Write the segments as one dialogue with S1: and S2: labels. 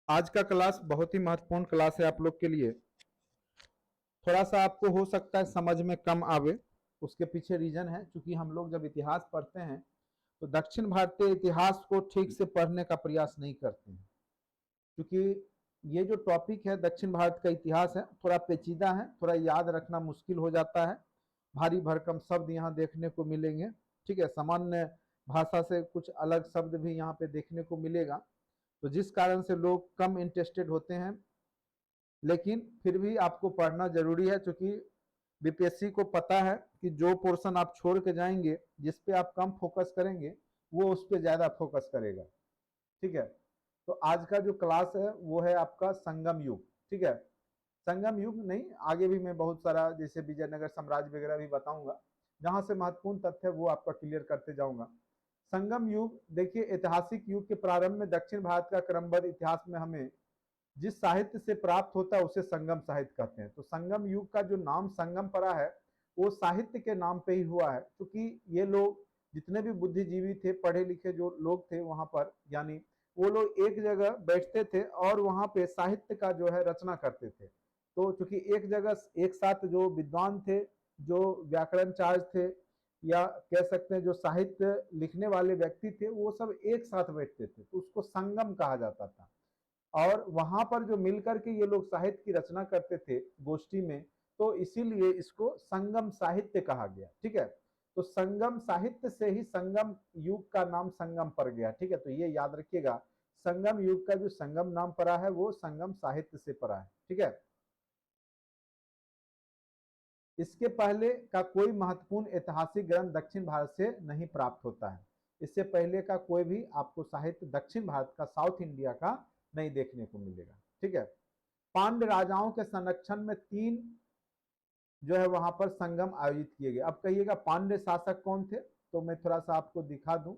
S1: आज का क्लास बहुत ही महत्वपूर्ण क्लास है आप लोग के लिए। थोड़ा सा आपको हो सकता है समझ में कम आवे, उसके पीछे रीजन है क्योंकि हम लोग जब इतिहास पढ़ते हैं तो दक्षिण भारतीय इतिहास को ठीक से पढ़ने का प्रयास नहीं करते हैं, क्योंकि ये जो टॉपिक है दक्षिण भारत का इतिहास है, थोड़ा पेचीदा है, थोड़ा याद रखना मुश्किल हो जाता है। भारी भरकम शब्द यहाँ देखने को मिलेंगे। ठीक है, सामान्य भाषा से कुछ अलग शब्द भी यहाँ पे देखने को मिलेगा, तो जिस कारण से लोग कम इंटरेस्टेड होते हैं। लेकिन फिर भी आपको पढ़ना जरूरी है, क्योंकि बीपीएससी को पता है कि जो पोर्शन आप छोड़ के जाएंगे, जिस पे आप कम फोकस करेंगे, वो उस पर ज्यादा फोकस करेगा। ठीक है, तो आज का जो क्लास है वो है आपका संगम युग। ठीक है, संगम युग नहीं, आगे भी मैं बहुत सारा जैसे विजयनगर साम्राज्य वगैरह भी बताऊंगा, जहां से महत्वपूर्ण तथ्य है वो आपका क्लियर करते जाऊंगा। संगम युग देखिए, ऐतिहासिक युग के प्रारंभ में दक्षिण भारत का क्रमबद्ध इतिहास में हमें जिस साहित्य से प्राप्त होता है उसे संगम साहित्य कहते हैं। तो संगम युग का जो नाम संगम पड़ा है वो साहित्य के नाम पे ही हुआ है, क्योंकि ये लोग जितने भी बुद्धिजीवी थे, पढ़े लिखे जो लोग थे वहां पर, यानी वो लोग एक जगह बैठते थे और वहां पे साहित्य का जो है रचना करते थे। तो चूंकि एक जगह एक साथ जो विद्वान थे, जो व्याकरणचार्य थे, या कह सकते हैं जो साहित्य लिखने वाले व्यक्ति थे, वो सब एक साथ बैठते थे, तो उसको संगम कहा जाता था। और वहां पर जो मिलकर के ये लोग साहित्य की रचना करते थे गोष्ठी में, तो इसीलिए इसको संगम साहित्य कहा गया। ठीक है, तो संगम साहित्य से ही संगम युग का नाम संगम पड़ गया। ठीक है, तो ये याद रखिएगा, संगम युग का जो संगम नाम पड़ा है वो संगम साहित्य से पड़ा है। ठीक है, इसके पहले का कोई महत्वपूर्ण ऐतिहासिक ग्रंथ दक्षिण भारत से नहीं प्राप्त होता है। इससे पहले का कोई भी आपको साहित्य दक्षिण भारत का, साउथ इंडिया का नहीं देखने को मिलेगा। ठीक है, पांड्य राजाओं के संरक्षण में 3 जो है वहां पर संगम आयोजित किए गए। अब कहिएगा पांड्य शासक कौन थे, तो मैं थोड़ा सा आपको दिखा दूं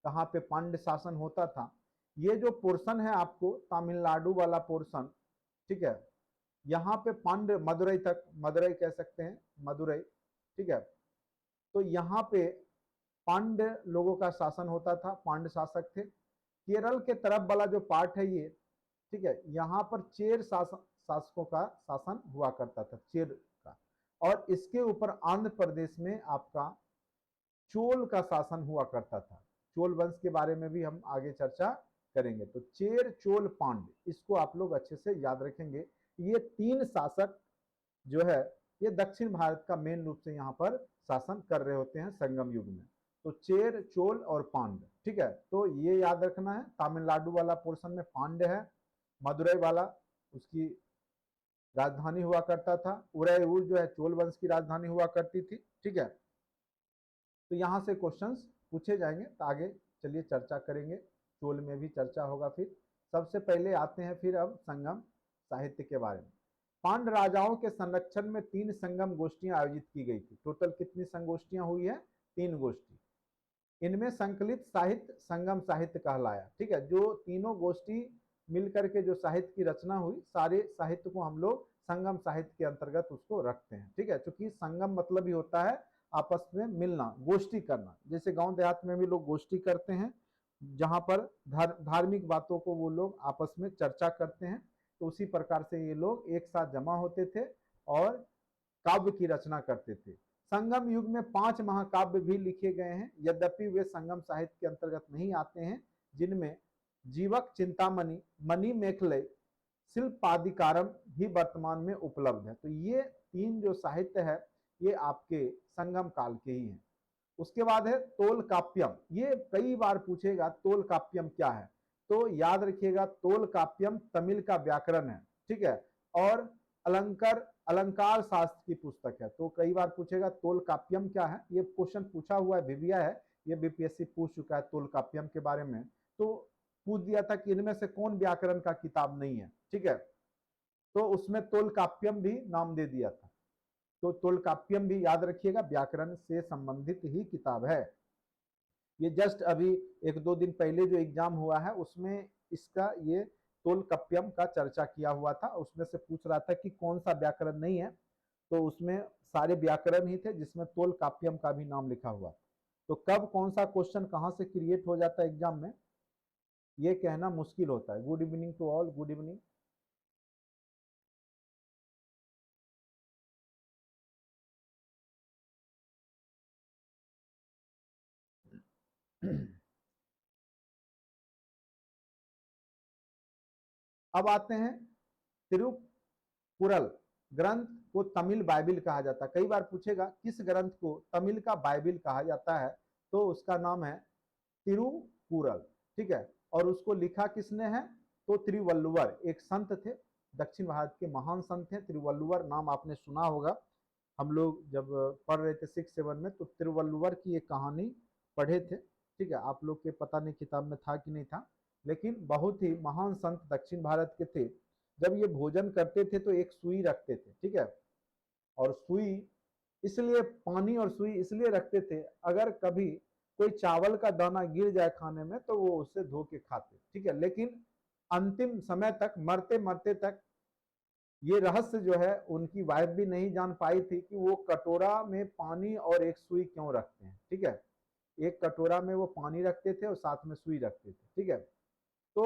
S1: कहाँ पे पांड्य शासन होता था। ये जो पोर्शन है आपको तमिलनाडु वाला पोर्शन, ठीक है, यहाँ पे पांड्य, मदुरई तक, मदुरई कह सकते हैं, मदुरई। ठीक है, तो यहाँ पे पांड्य लोगों का शासन होता था, पांड्य शासक थे। केरल के तरफ वाला जो पार्ट है ये, ठीक है, यहाँ पर चेर शासकों का शासन हुआ करता था, चेर का। और इसके ऊपर आंध्र प्रदेश में आपका चोल का शासन हुआ करता था। चोल वंश के बारे में भी हम आगे चर्चा करेंगे। तो चेर, चोल, पांड्य, इसको आप लोग अच्छे से याद रखेंगे। ये 3 शासक जो है ये दक्षिण भारत का मेन रूप से यहाँ पर शासन कर रहे होते हैं संगम युग में। तो चेर, चोल और पांड्य। ठीक है, तो ये याद रखना है। तमिलनाडु वाला पोर्शन में पांड्य है, मदुरई वाला उसकी राजधानी हुआ करता था, उदयपुर जो है चोल वंश की राजधानी हुआ करती थी। ठीक है, तो यहाँ से क्वेश्चंस पूछे जाएंगे, तो आगे चलिए चर्चा करेंगे, चोल में भी चर्चा होगा। फिर सबसे पहले आते हैं फिर अब संगम साहित्य के बारे में। पांड्य राजाओं के संरक्षण में 3 संगम गोष्ठियां आयोजित की गई थी। टोटल कितनी संगोष्ठियां हुई है? 3 गोष्ठी। इनमें संकलित साहित्य संगम साहित्य कहलाया। ठीक है, जो तीनों गोष्ठी मिलकर के जो साहित्य की रचना हुई, सारे साहित्य को हम लोग संगम साहित्य के अंतर्गत उसको रखते हैं। ठीक है, क्योंकि संगम मतलब ही होता है आपस में मिलना, गोष्ठी करना। जैसे गांव देहात में भी लोग गोष्ठी करते हैं, जहां पर धार्मिक बातों को वो लोग आपस में चर्चा करते हैं, तो उसी प्रकार से ये लोग एक साथ जमा होते थे और काव्य की रचना करते थे। संगम युग में 5 महाकाव्य भी लिखे गए हैं, यद्यपि वे संगम साहित्य के अंतर्गत नहीं आते हैं, जिनमें जीवक चिंतामणि, मणि मेखले, शिल्पादिकारम भी वर्तमान में उपलब्ध है। तो ये 3 जो साहित्य है ये आपके संगम काल के ही हैं। उसके बाद है तोल काप्यम। ये कई बार पूछेगा तोल काप्यम क्या है, तो याद रखिएगा तोल काप्यम तमिल का व्याकरण है। ठीक है, और अलंकार अलंकार शास्त्र की पुस्तक है। तो कई बार पूछेगा तोल काप्यम क्या है, ये क्वेश्चन पूछा हुआ है, विविया है, ये बीपीएससी पूछ चुका है तोल काप्यम के बारे में। तो पूछ दिया था कि इनमें से कौन व्याकरण का किताब नहीं है। ठीक है, तो उसमें तोल काप्यम भी नाम दे दिया था। तो तोलकाप्यम भी याद रखिएगा, व्याकरण से संबंधित ही किताब है। ये जस्ट अभी 1-2 दिन पहले जो एग्जाम हुआ है उसमें इसका ये तोलकाप्यम का चर्चा किया हुआ था। उसमें से पूछ रहा था कि कौन सा व्याकरण नहीं है, तो उसमें सारे व्याकरण ही थे जिसमें तोलकाप्यम का भी नाम लिखा हुआ। तो कब कौन सा क्वेश्चन कहाँ से क्रिएट हो जाता है एग्जाम में, ये कहना मुश्किल होता है। Good evening to all, good evening. अब आते हैं, तिरुकुरल ग्रंथ को तमिल बाइबिल कहा जाता है। कई बार पूछेगा किस ग्रंथ को तमिल का बाइबिल कहा जाता है, तो उसका नाम है तिरुकुरल, ठीक है। और उसको लिखा किसने है, तो तिरुवल्लुवर, एक संत थे, दक्षिण भारत के महान संत थे। तिरुवल्लुवर नाम आपने सुना होगा, हम लोग जब पढ़ रहे थे 6-7 में, तो तिरुवल्लुवर की एक कहानी पढ़े थे, ठीक है। आप लोग के पता नहीं किताब में था कि नहीं था, लेकिन बहुत ही महान संत दक्षिण भारत के थे। जब ये भोजन करते थे तो एक सुई रखते थे, ठीक है। और सुई इसलिए, पानी और सुई इसलिए रखते थे, अगर कभी कोई चावल का दाना गिर जाए खाने में तो वो उससे धो के खाते, ठीक है। लेकिन अंतिम समय तक, मरते मरते तक, ये रहस्य जो है उनकी वाइफ भी नहीं जान पाई थी कि वो कटोरा में पानी और एक सुई क्यों रखते हैं, ठीक है। एक कटोरा में वो पानी रखते थे और साथ में सुई रखते थे, ठीक है। तो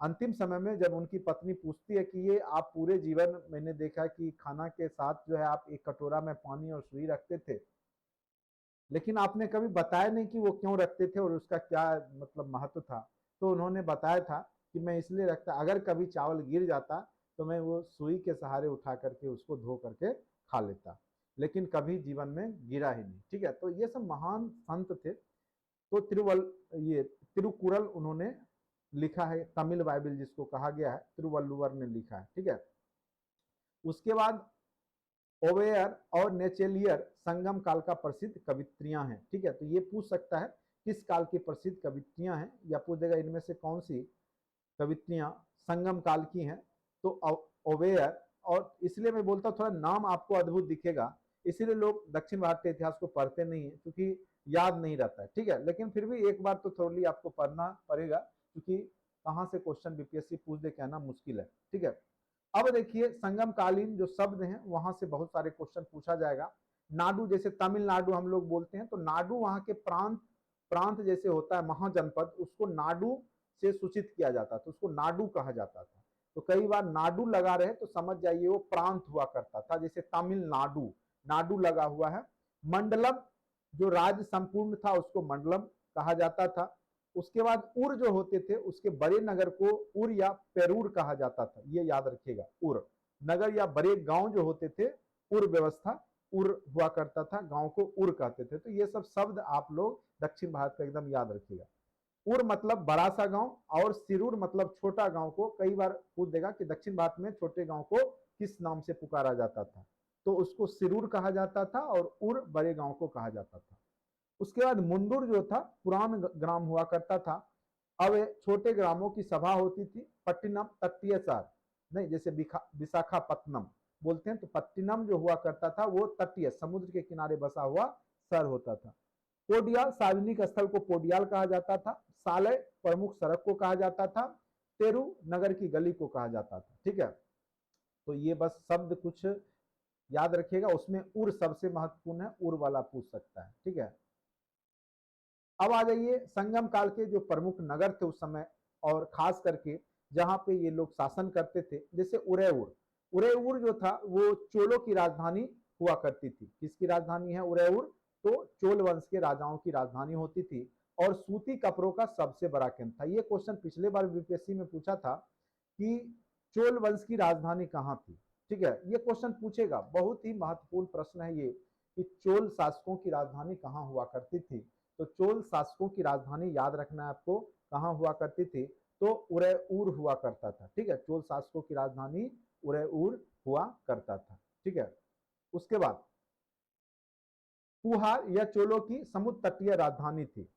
S1: अंतिम समय में जब उनकी पत्नी पूछती है कि ये आप पूरे जीवन, मैंने देखा कि खाना के साथ जो है आप एक कटोरा में पानी और सुई रखते थे, लेकिन आपने कभी बताया नहीं कि वो क्यों रखते थे और उसका क्या मतलब महत्व था। तो उन्होंने बताया था कि मैं इसलिए रखता, अगर कभी चावल गिर जाता तो मैं वो सुई के सहारे उठा करके उसको धो करके खा लेता, लेकिन कभी जीवन में गिरा ही नहीं, ठीक है। तो ये सब महान संत थे। तो ये तिरुकुरल उन्होंने लिखा है, तमिल बाइबिल जिसको कहा गया है, तिरुवल्लुवर ने लिखा है, ठीक है। उसके बाद ओवेयर और नेचेलियर संगम काल का प्रसिद्ध कवित्रियां हैं, ठीक है। तो ये पूछ सकता है किस काल की प्रसिद्ध कवित्रियां हैं, या पूछ देगा इनमें से कौन सी कवित्रियां संगम काल की हैं। तो ओवेयर, और इसलिए मैं बोलता हूँ थोड़ा नाम आपको अद्भुत दिखेगा, इसीलिए लोग दक्षिण भारत के इतिहास को पढ़ते नहीं है, क्योंकि याद नहीं रहता है, ठीक है। लेकिन फिर भी एक बार तो थोड़ी आपको पढ़ना पड़ेगा, क्योंकि कहाँ से क्वेश्चन बीपीएससी पूछ दे कहना मुश्किल है, ठीक है। अब देखिए, संगम कालीन जो शब्द हैं वहां से बहुत सारे क्वेश्चन पूछा जाएगा। नाडु, जैसे तमिलनाडु हम लोग बोलते हैं, तो नाडु वहां के प्रांत, प्रांत जैसे होता है महाजनपद, उसको नाडु से सूचित किया जाता था, उसको नाडु कहा जाता था। तो कई बार नाडु लगा रहे तो समझ जाइए वो प्रांत हुआ करता था, जैसे तमिलनाडु, नाडु लगा हुआ है। मंडलम, जो राज्य संपूर्ण था उसको मंडलम कहा जाता था। उसके बाद उर जो होते थे, उसके बड़े नगर को उर या पेरूर कहा जाता था, ये याद रखिएगा। उर नगर या बड़े गांव जो होते थे, उर व्यवस्था, उर हुआ करता था, गांव को उर कहते थे। तो ये सब शब्द आप लोग दक्षिण भारत का एकदम याद रखिएगा। उर मतलब बड़ा सा गांव, और सिरूर मतलब छोटा गांव को कई बार पूछ देगा कि दक्षिण भारत में छोटे गांव को किस नाम से पुकारा जाता था, तो उसको सिरूर कहा जाता था, और उर बड़े गांव को कहा जाता था। उसके बाद मुंडुर जो था पुरान ग्राम हुआ करता था। अब छोटे ग्रामों की सभा होती थी। पट्टिनम तटीय शहर, नहीं जैसे विशाखापत्तनम बोलते हैं, तो पट्टिनम जो हुआ करता था वो तटीय समुद्र के किनारे बसा हुआ शहर होता था। पोडियाल, सार्वजनिक स्थल को पोडियाल कहा जाता था। सालय, प्रमुख सड़क को कहा जाता था। तेरू, नगर की गली को कहा जाता था, ठीक है। तो ये बस शब्द कुछ याद रखिएगा, उसमें उर सबसे महत्वपूर्ण है, उर वाला पूछ सकता है, ठीक है। अब आ जाइए संगम काल के जो प्रमुख नगर थे उस समय, और खास करके जहां पे ये लोग शासन करते थे, जैसे उरैउर। उरैउर जो था वो चोलों की राजधानी हुआ करती थी। किसकी राजधानी है उरैउर, तो चोल वंश के राजाओं की राजधानी होती थी, और सूती कपड़ों का सबसे बड़ा केंद्र था। ये क्वेश्चन पिछले बार बीपीएससी में पूछा था कि चोल वंश की राजधानी कहाँ थी, ठीक है। ये क्वेश्चन पूछेगा, बहुत ही महत्वपूर्ण प्रश्न है ये, कि चोल शासकों की राजधानी कहाँ हुआ करती थी। तो चोल शासकों की राजधानी याद रखना है आपको, कहाँ हुआ करती थी, तो उरैउर हुआ करता था, ठीक है। चोल शासकों की राजधानी उरैउर हुआ करता था, ठीक है। उसके बाद पुहार यह चोलों की समुद्र तटीय राजधानी थी,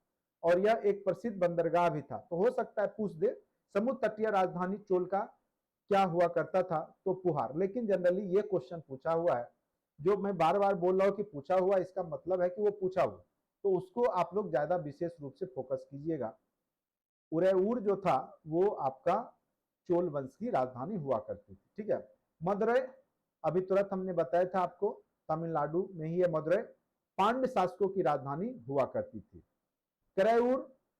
S1: और यह एक प्रसिद्ध बंदरगाह भी था। तो हो सकता है पूछ दे समुद्र तटीय राजधानी चोल का क्या हुआ करता था, तो पुहार। लेकिन जनरली ये क्वेश्चन पूछा हुआ है, जो मैं बार बार बोल रहा हूं कि पूछा हुआ, इसका मतलब है कि वो पूछा हुआ, तो उसको आप लोग ज्यादा विशेष रूप से फोकस कीजिएगा। उरैउर जो था वो आपका चोल वंश की राजधानी हुआ करती थी, ठीक है। मदुरै, अभी तुरंत हमने बताया था आपको, तमिलनाडु में ही है मदुरै, पांड्य शासकों की राजधानी हुआ करती थी। करैउर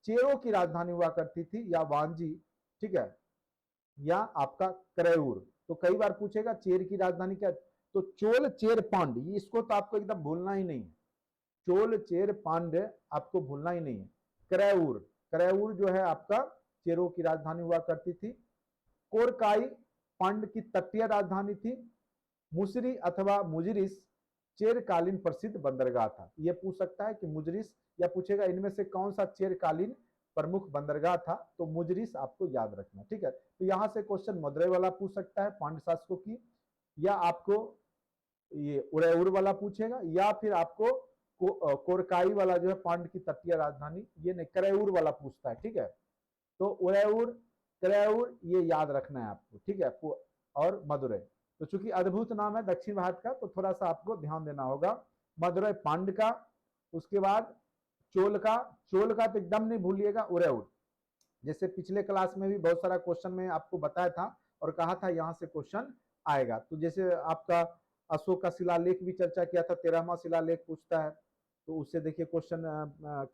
S1: चेरों की राजधानी हुआ करती थी, या वांजी, ठीक है, या आपका करयूर। तो कई बार पूछेगा चेर की राजधानी क्या, तो चोल चेर पांड्य, इसको तो आपको एकदम भूलना ही नहीं है। चोल चेर पांड्य आपको भूलना ही नहीं है। करयूर, करयूर जो है आपका चेरों की राजधानी हुआ करती थी। कोरकाई पांड्य की तटीय राजधानी थी। मुसरी अथवा मुजरिस चेरकालीन प्रसिद्ध बंदरगाह था। यह पूछ सकता है कि मुजरिस, या पूछेगा इनमें से कौन सा चेरकालीन प्रमुख बंदरगाह था, तो मुजरिस आपको याद रखना, ठीक है। तो यहां से क्वेश्चन मदुरै वाला पूछ सकता है पांड्य शासकों की, या आपको ये उदयपुर वाला पूछेगा, या फिर आपको कोरकाई वाला जो है पांड्य की तटीय राजधानी, ये नहीं, करयूर वाला पूछता है, ठीक है। तो उदयपुर, करयूर ये याद रखना है आपको, ठीक है, और मदुरै। तो चूंकि अद्भुत नाम है दक्षिण भारत का, तो थोड़ा सा आपको ध्यान देना होगा। मदुरै पांड्य का, उसके बाद चोल का, चोल का तो एकदम नहीं भूलिएगा, उदयपुर। जैसे पिछले क्लास में भी बहुत सारा क्वेश्चन में आपको बताया था और कहा था यहां से क्वेश्चन आएगा। तो जैसे आपका अशोक का शिलालेख भी चर्चा किया था, 13वां शिलालेख पूछता है, तो उससे देखिए क्वेश्चन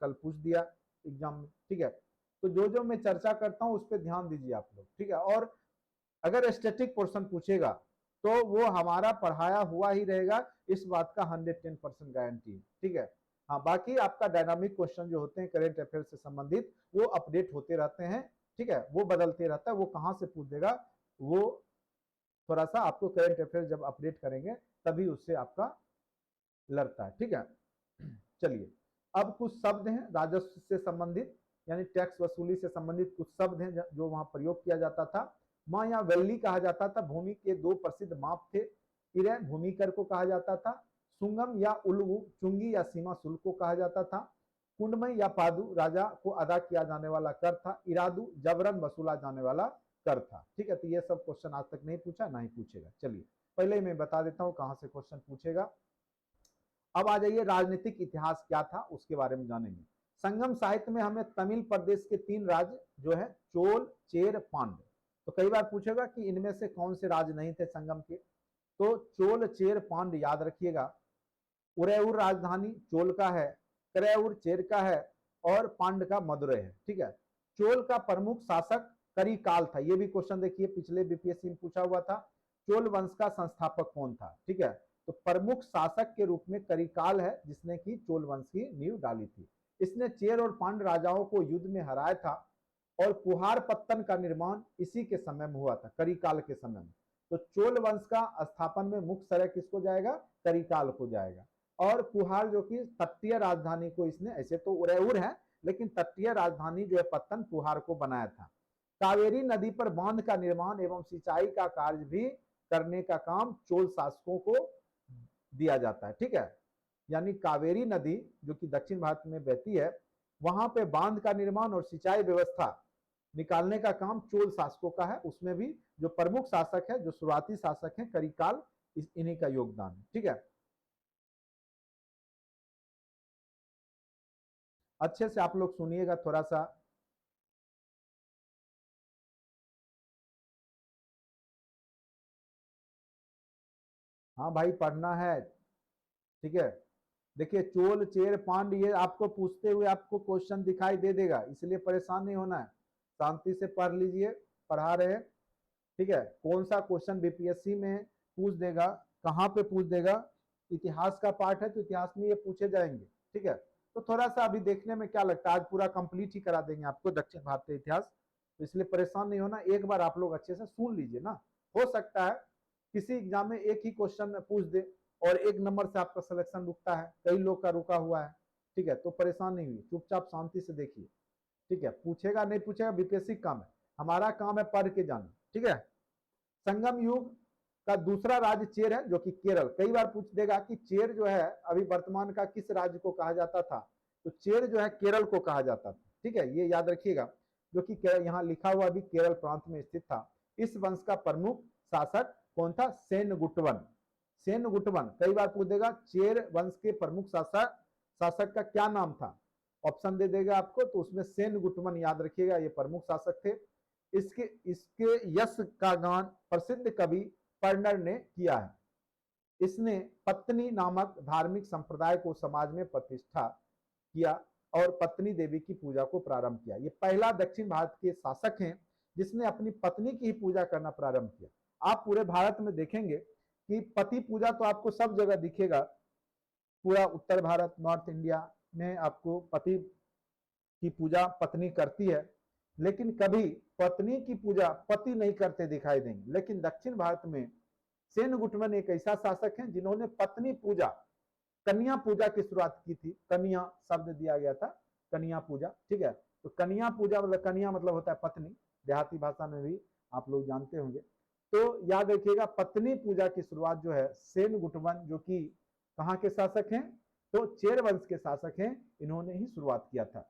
S1: कल पूछ दिया एग्जाम में, ठीक है। तो जो मैं चर्चा करता हूं उस पर ध्यान दीजिए आप लोग, ठीक है। और अगर स्टैटिक पोर्शन पूछेगा तो वो हमारा पढ़ाया हुआ ही रहेगा, इस बात का 110% गारंटी है, ठीक है। हाँ, बाकी आपका डायनामिक क्वेश्चन जो होते हैं करेंट अफेयर से संबंधित, वो अपडेट होते रहते हैं, ठीक है, वो बदलते रहता है, वो कहाँ से पूछ देगा, वो थोड़ा सा आपको करेंट अफेयर जब अपडेट करेंगे तभी उससे आपका लड़ता है, ठीक है। चलिए, अब कुछ शब्द हैं राजस्व से संबंधित, यानी टैक्स वसूली से संबंधित कुछ शब्द हैं जो वहां प्रयोग किया जाता था। माँ या वैली कहा जाता था, भूमि के दो प्रसिद्ध माप थे। इरे भूमि कर को कहा जाता था। सुंगम या उल्लू चुंगी या सीमा शुल्क को कहा जाता था। कुंडमय या पादु राजा को अदा किया जाने वाला कर था। इरादू जबरन वसूला जाने वाला कर था, ठीक है। तो ये सब क्वेश्चन आज तक नहीं पूछा, ना ही पूछेगा। चलिए, पहले ही मैं बता देता हूं कहां से क्वेश्चन पूछेगा। अब आ जाइए, राजनीतिक इतिहास क्या था उसके बारे में जानेंगे। संगम साहित्य में हमें तमिल प्रदेश के 3 राज्य जो है चोल चेर पांड्य, तो कई बार पूछेगा कि इनमें से कौन से राज्य नहीं थे संगम के, तो चोल चेर पांड्य याद रखिएगा। उदयपुर राजधानी चोल का है, करयूर चेर का है, और पांड्य का मदुरै है, ठीक है। चोल का प्रमुख शासक करिकाल था, ये भी क्वेश्चन देखिए पिछले बीपीएससी में पूछा हुआ था। चोल वंश का संस्थापक कौन था, ठीक है। तो प्रमुख शासक के रूप में करिकाल है, जिसने की चोल वंश की नींव डाली थी। इसने चेर और पांड्य राजाओं को युद्ध में हराया था, और कुहार पत्तन का निर्माण इसी के समय में हुआ था, करिकाल के समय में। तो चोल वंश का स्थापन में मुख्य श्रेय किसको जाएगा, करिकाल को जाएगा। और कुहार जो कि तटीय राजधानी को इसने, ऐसे तो उदयपुर है लेकिन तटीय राजधानी जो है पत्तन, कुहार को बनाया था। कावेरी नदी पर बांध का निर्माण एवं सिंचाई का कार्य भी करने का काम चोल शासकों को दिया जाता है, ठीक है। यानी कावेरी नदी जो कि दक्षिण भारत में बहती है, वहां पे बांध का निर्माण और सिंचाई व्यवस्था निकालने का काम चोल शासकों का है। उसमें भी जो प्रमुख शासक है, जो शुरुआती शासक है करिकाल, इन्हीं का योगदान है, ठीक है। अच्छे से आप लोग सुनिएगा थोड़ा सा। हाँ भाई, पढ़ना है, ठीक है। देखिए, चोल चेर पांड्य ये आपको पूछते हुए आपको क्वेश्चन दिखाई दे देगा, इसलिए परेशान नहीं होना है, शांति से पढ़ लीजिए, पढ़ा रहे, ठीक है। कौन सा क्वेश्चन बीपीएससी में पूछ देगा, कहाँ पे पूछ देगा, इतिहास का पार्ट है तो इतिहास में ये पूछे जाएंगे, ठीक है। तो थोड़ा सा अभी देखने में क्या लगता है, आज पूरा कंप्लीट ही करा देंगे आपको दक्षिण भारतीय इतिहास, तो इसलिए परेशान नहीं होना, एक बार आप लोग अच्छे से सुन लीजिए ना। हो सकता है किसी एग्जाम में एक ही क्वेश्चन पूछ दे और 1 नंबर से आपका सिलेक्शन रुकता है, कई लोग का रुका हुआ है, ठीक है। तो परेशान नहीं हुई, चुपचाप शांति से देखिए, ठीक है। पूछेगा नहीं पूछेगा, बीपीएससी काम है, हमारा काम है पढ़ के जाना, ठीक है। संगम युग का दूसरा राज्य चेर है, जो कि केरल। कई बार पूछ देगा कि चेर जो है अभी वर्तमान का किस राज्य को कहा जाता था, तो चेर जो है केरल को कहा जाता था, ठीक है, ये याद रखिएगा। जो कि यहाँ लिखा हुआ भी केरल प्रांत में स्थित था। इस वंश का प्रमुख शासक कौन था, सेनगुटवन। सेनगुटवन कई बार पूछ देगा, चेर वंश के प्रमुख शासक का क्या नाम था, ऑप्शन दे देगा आपको, तो उसमें सेनगुटवन याद रखिएगा, ये प्रमुख शासक थे। इसके इसके यश का गान प्रसिद्ध कवि पर्नर ने किया है। इसने पत्नी नामक धार्मिक संप्रदाय को समाज में प्रतिष्ठा किया, और पत्नी देवी की पूजा को प्रारंभ किया। ये पहला दक्षिण भारत के शासक हैं जिसने अपनी पत्नी की ही पूजा करना प्रारंभ किया। आप पूरे भारत में देखेंगे कि पति पूजा तो आपको सब जगह दिखेगा, पूरा उत्तर भारत, नॉर्थ इंडिया में आपको पति की पूजा पत्नी करती है, लेकिन कभी पत्नी की पूजा पति नहीं करते दिखाई देंगे। लेकिन दक्षिण भारत में सेनगुटवन एक ऐसा शासक है जिन्होंने पत्नी पूजा, कन्या पूजा की शुरुआत की थी। कन्या शब्द दिया गया था, कन्या पूजा, ठीक है। तो कन्या पूजा मतलब, कन्या मतलब होता है पत्नी, देहाती भाषा में भी आप लोग जानते होंगे। तो याद रखिएगा, पत्नी पूजा की शुरुआत जो है सेनगुटवन, जो कि कहाँ के शासक हैं, तो चेर वंश के शासक हैं, इन्होंने ही शुरुआत किया था।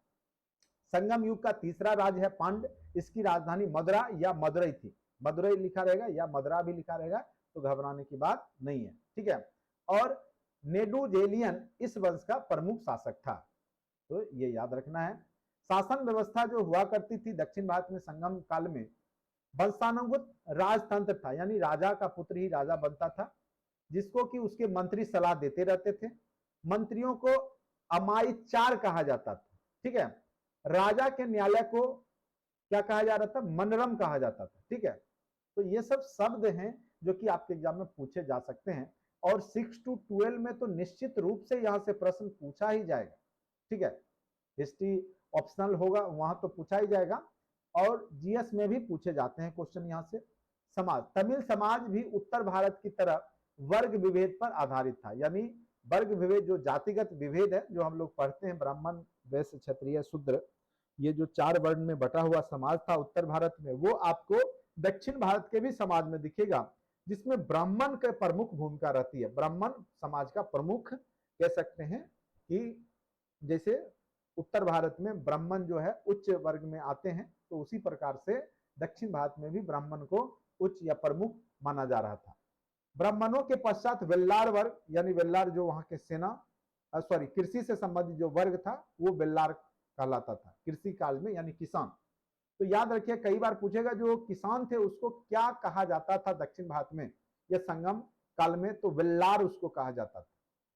S1: संगम युग का तीसरा राज्य है पांड। इसकी राजधानी मदुरा या मदुरई थी। मदुरई लिखा रहेगा या मदुरा भी लिखा रहेगा, तो घबराने की बात नहीं है, ठीक है। और नेडुजेलियन इस वंश का प्रमुख शासक था, तो ये याद रखना है। शासन व्यवस्था जो हुआ करती थी दक्षिण भारत में संगम काल में, वंशानुगत राजतंत्र था, यानी राजा का पुत्र ही राजा बनता था, जिसको कि उसके मंत्री सलाह देते रहते थे। मंत्रियों को अमायिचार कहा जाता था, ठीक है। राजा के न्यायालय को क्या कहा जा रहा था, मनरम कहा जाता था, ठीक है। तो ये सब शब्द हैं जो कि आपके एग्जाम में पूछे जा सकते हैं, और 6 to 12 में तो निश्चित रूप से यहां से प्रश्न पूछा ही जाएगा, ठीक है। हिस्ट्री ऑप्शनल होगा, वहां तो पूछा ही जाएगा, और जीएस में भी पूछे जाते हैं क्वेश्चन यहां से। समाज, तमिल समाज भी उत्तर भारत की तरह वर्ग विभेद पर आधारित था, यानी वर्ग विभेद जो जातिगत विभेद है, जो हम लोग पढ़ते हैं, ब्राह्मण, वैश्य, क्षत्रिय, शूद्र, ये जो 4 वर्ण में बटा हुआ समाज था उत्तर भारत में, वो आपको दक्षिण भारत के भी समाज में दिखेगा, जिसमें ब्राह्मण के प्रमुख भूमिका रहती है। ब्राह्मण समाज का प्रमुख कह सकते हैं कि जैसे उत्तर भारत में ब्राह्मण जो है उच्च वर्ग में आते हैं, तो उसी प्रकार से दक्षिण भारत में भी ब्राह्मण को उच्च या प्रमुख माना जा रहा था। ब्राह्मणों के पश्चात वेल्लार वर्ग, यानी वेल्लार जो वहां के सेना, सॉरी, कृषि से संबंधित जो वर्ग था वो वेल्लार कहलाता था कृषि काल में, यानी किसान। तो याद रखिए, कई बार पूछेगा जो किसान थे उसको क्या कहा जाता था दक्षिण भारत में या संगम काल में, तो वेल्लार उसको कहा जाता था।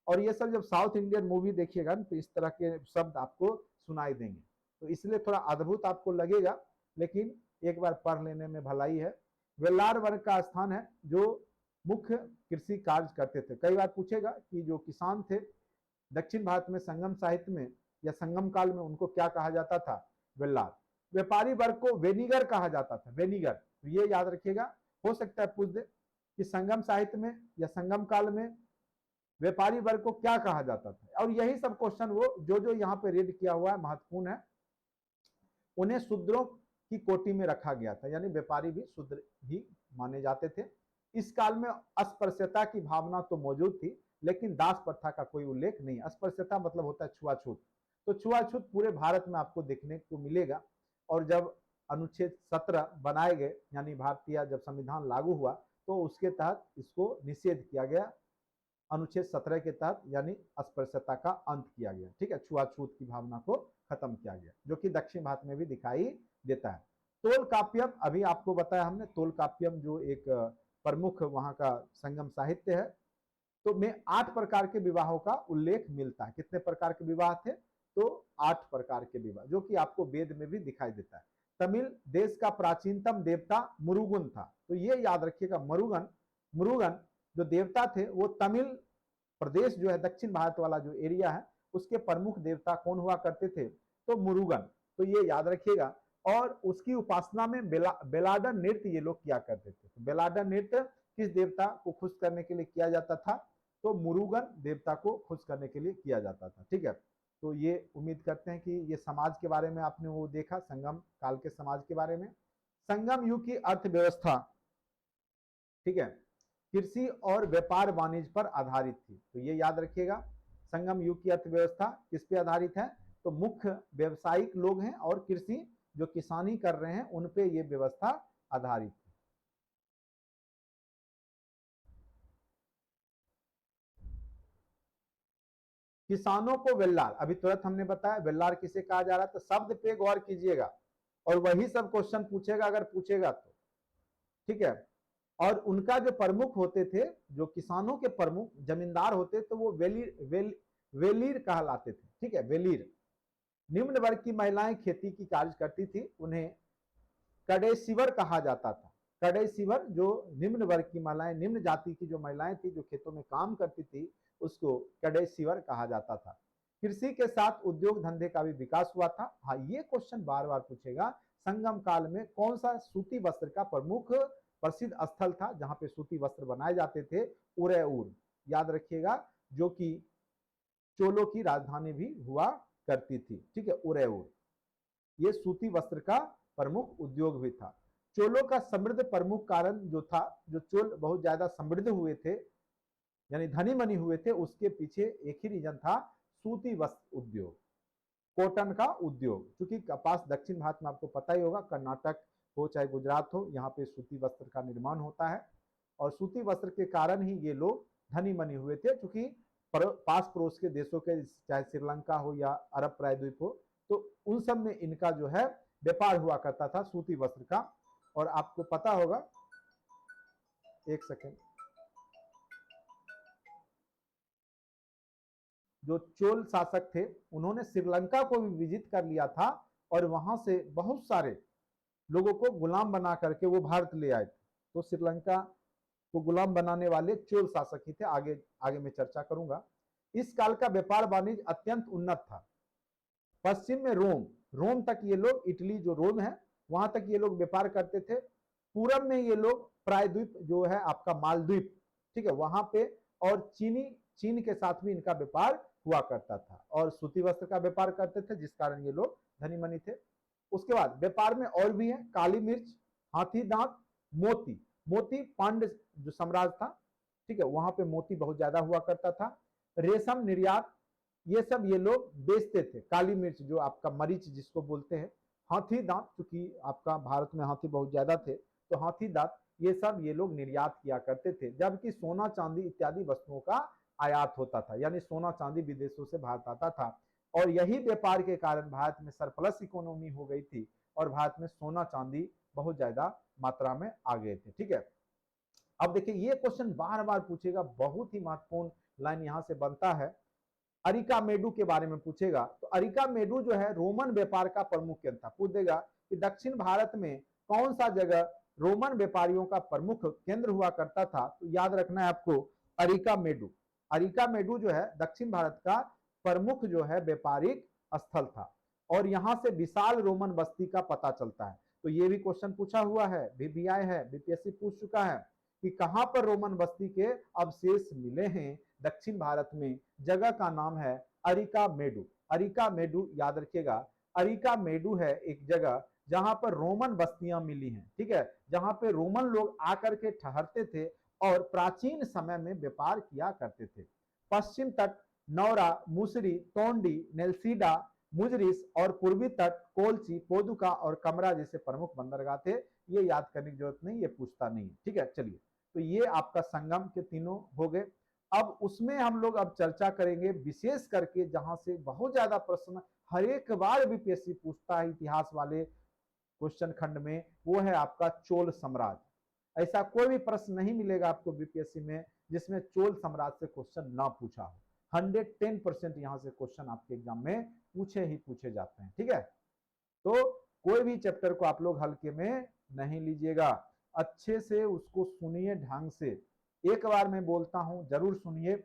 S1: और ये सब जब साउथ इंडियन मूवी देखिएगा तो इस तरह के शब्द आपको सुनाई देंगे, तो इसलिए थोड़ा अद्भुत आपको लगेगा, लेकिन एक बार पढ़ लेने में भलाई है। वेल्लार वर्ग का स्थान है जो मुख्य कृषि कार्य करते थे। कई बार पूछेगा कि जो किसान थे दक्षिण भारत में संगम साहित्य में या संगम काल में, उनको क्या कहा जाता था, वेल्लार। व्यापारी वर्ग को वेनिगर कहा जाता था, वेनिगर, तो ये याद रखिएगा। हो सकता है पूछ दे कि संगम साहित्य में या संगम काल में व्यापारी वर्ग को क्या कहा जाता था, और यही सब क्वेश्चन वो जो यहाँ पे रीड किया हुआ है महत्वपूर्ण है। उन्हें शूद्रों की कोटि में रखा गया था, यानी व्यापारी भी शूद्र ही माने जाते थे। इस काल में अस्पृश्यता की भावना तो मौजूद थी, लेकिन दास प्रथा का कोई उल्लेख नहीं। अस्पृश्यता मतलब होता है छुआछूत, तो छुआछूत पूरे भारत में आपको देखने को मिलेगा। और जब अनुच्छेद 17 बनाए गए, यानी भारतीय जब संविधान लागू हुआ, तो उसके तहत इसको निषेध किया गया, अनुच्छेद 17 के तहत, यानी अस्पृश्यता का अंत किया गया, ठीक है। छुआछूत की भावना को खत्म किया गया, जो कि दक्षिण भारत में भी दिखाई देता है। तोलकाप्यम, अभी आपको बताया हमने, तोलकाप्यम जो एक प्रमुख वहां का संगम साहित्य है, तो में 8 प्रकार के विवाहों का उल्लेख मिलता है। कितने प्रकार के विवाह थे, तो 8 प्रकार के विवाह, जो कि आपको वेद में भी दिखाई देता है। तमिल देश का प्राचीनतम देवता मुरुगन था, तो ये याद रखिएगा, मुरुगन जो देवता थे वो तमिल प्रदेश जो है दक्षिण भारत वाला जो एरिया है उसके प्रमुख देवता कौन हुआ करते थे, तो मुरुगन, तो ये याद रखिएगा। और उसकी उपासना में बेलाडा नृत्य ये लोग किया करते थे। तो बेलाडा नृत्य किस देवता को खुश करने के लिए किया जाता था, तो मुरुगन देवता को खुश करने के लिए किया जाता था, ठीक है। तो ये उम्मीद करते हैं कि ये समाज के बारे में आपने वो देखा, संगम काल के समाज के बारे में। संगम युग की अर्थव्यवस्था, ठीक है, कृषि और व्यापार वाणिज्य पर आधारित थी, तो ये याद रखिएगा। संगम युग की अर्थव्यवस्था किस पे आधारित है, तो मुख्य व्यवसायिक लोग हैं और कृषि जो किसानी कर रहे हैं उन पे ये व्यवस्था आधारित है। किसानों को वेल्लार, अभी तुरंत हमने बताया वेल्लार किसे कहा जा रहा है, तो शब्द पे गौर कीजिएगा, और वही सब क्वेश्चन पूछेगा अगर पूछेगा तो, ठीक है। और उनका जो प्रमुख होते थे, जो किसानों के प्रमुख जमींदार होते, तो वो वेलीर कहलाते थे, ठीक है, वेलीर। निम्न वर्ग की महिलाएं खेती की कार्य करती थी, उन्हें कडेसिवर कहा जाता था। कडेसिवर जो निम्न वर्ग की महिलाएं, निम्न जाति की जो महिलाएं थी जो खेतों में काम करती थी, उसको कडेसिवर कहा जाता था। कृषि के साथ उद्योग धंधे का भी विकास हुआ था। हाँ, ये क्वेश्चन बार बार पूछेगा, संगम काल में कौन सा सूती वस्त्र का प्रमुख प्रसिद्ध स्थल था जहां पे सूती वस्त्र बनाए जाते थे? उरैउर, याद रखिएगा, जो कि चोलों की राजधानी भी हुआ करती थी। ठीक है, उरैउर, ये सूती वस्त्र का प्रमुख उद्योग भी था। चोलों का समृद्ध प्रमुख कारण जो था, जो चोल बहुत ज्यादा समृद्ध हुए थे, यानी धनी मनी हुए थे, उसके पीछे एक ही रीजन था, सूती वस्त्र उद्योग, कॉटन का उद्योग। क्योंकि कपास दक्षिण भारत में आपको पता ही होगा, कर्नाटक हो चाहे गुजरात हो, यहाँ पे सूती वस्त्र का निर्माण होता है। और सूती वस्त्र के कारण ही ये लोग धनी मनी हुए थे, क्योंकि पास पड़ोस के देशों के, चाहे श्रीलंका हो या अरब प्रायद्वीप हो, तो उन सब में इनका जो है व्यापार हुआ करता था सूती वस्त्र का। और आपको पता होगा, एक सेकेंड, जो चोल शासक थे उन्होंने श्रीलंका को भी विजिट कर लिया था, और वहां से बहुत सारे लोगों को गुलाम बना करके वो भारत ले आए थे। तो श्रीलंका को गुलाम बनाने वाले चोल शासक ही थे। आगे आगे मैं चर्चा करूंगा। इस काल का व्यापार वाणिज्य अत्यंत उन्नत था। पश्चिम में रोम, रोम तक ये लोग, इटली जो रोम है वहां तक ये लोग व्यापार करते थे। पूरब में ये लोग प्रायद्वीप जो है आपका मालद्वीप, ठीक है, वहां पे, और चीन के साथ भी इनका व्यापार हुआ करता था, और सूती वस्त्र का व्यापार करते थे, जिस कारण ये लोग धनी मनी थे। उसके बाद व्यापार में और भी है, काली मिर्च, हाथी दांत, मोती। मोती पांड्य जो साम्राज्य था, ठीक है, वहां पे मोती बहुत ज्यादा हुआ करता था। रेशम निर्यात, ये सब ये लोग बेचते थे। काली मिर्च जो आपका मरीच जिसको बोलते हैं, हाथी दांत, क्योंकि आपका भारत में हाथी बहुत ज्यादा थे, तो हाथी दांत ये सब ये लोग निर्यात किया करते थे। जबकि सोना चांदी इत्यादि वस्तुओं का आयात होता था, यानी सोना चांदी विदेशों से भारत आता था। और यही व्यापार के कारण भारत में सरप्लस इकोनॉमी हो गई थी, और भारत में सोना चांदी बहुत ज्यादा मात्रा में आ गए थे। ठीक है, अब देखिए ये क्वेश्चन बार बार पूछेगा, बहुत ही महत्वपूर्ण लाइन यहां से बनता है। अरिकामेडू के बारे में पूछेगा, तो अरिकामेडू जो है रोमन व्यापार का प्रमुख केंद्र था। पूछ देगा कि दक्षिण भारत में कौन सा जगह रोमन व्यापारियों का प्रमुख केंद्र हुआ करता था? तो याद रखना है आपको, अरिकामेडू। अरिकामेडू जो है दक्षिण भारत का प्रमुख जो है व्यापारिक स्थल था, और यहां से विशाल रोमन बस्ती का पता चलता है। तो ये भी क्वेश्चन पूछा हुआ है, बीबीआई है, बीपीएससी पूछ चुका है कि कहां पर रोमन बस्ती के अवशेष मिले हैं दक्षिण भारत में। जगह का नाम है अरिकामेडू। अरिकामेडू याद रखिएगा, अरिकामेडू है एक जगह जहां पर रोमन बस्तियां मिली हैं। ठीक है, जहां पे रोमन लोग आकर के ठहरते थे और प्राचीन समय में व्यापार किया करते थे। पश्चिम तट नौरा, मुसरी, तोंडी, नेल्सीडा, मुजरिस, और पूर्वी तट कोलची, पोदुका और कमरा जैसे प्रमुख बंदरगाह थे। ये याद करने की जरूरत नहीं, ये पूछता नहीं। ठीक है, चलिए, तो ये आपका संगम के तीनों हो गए। अब उसमें हम लोग अब चर्चा करेंगे विशेष करके, जहां से बहुत ज्यादा प्रश्न हर एक बार बीपीएससी पूछता है इतिहास वाले क्वेश्चन खंड में, वो है आपका चोल साम्राज्य। ऐसा कोई भी प्रश्न नहीं मिलेगा आपको बीपीएससी में जिसमें चोल साम्राज्य से क्वेश्चन ना पूछा हो। 110% यहाँ से क्वेश्चन आपके एग्जाम में पूछे ही पूछे जाते हैं। ठीक है, तो कोई भी चैप्टर को आप लोग हल्के में नहीं लीजिएगा, अच्छे से उसको सुनिए ढंग से। एक बार मैं बोलता हूं, जरूर सुनिए।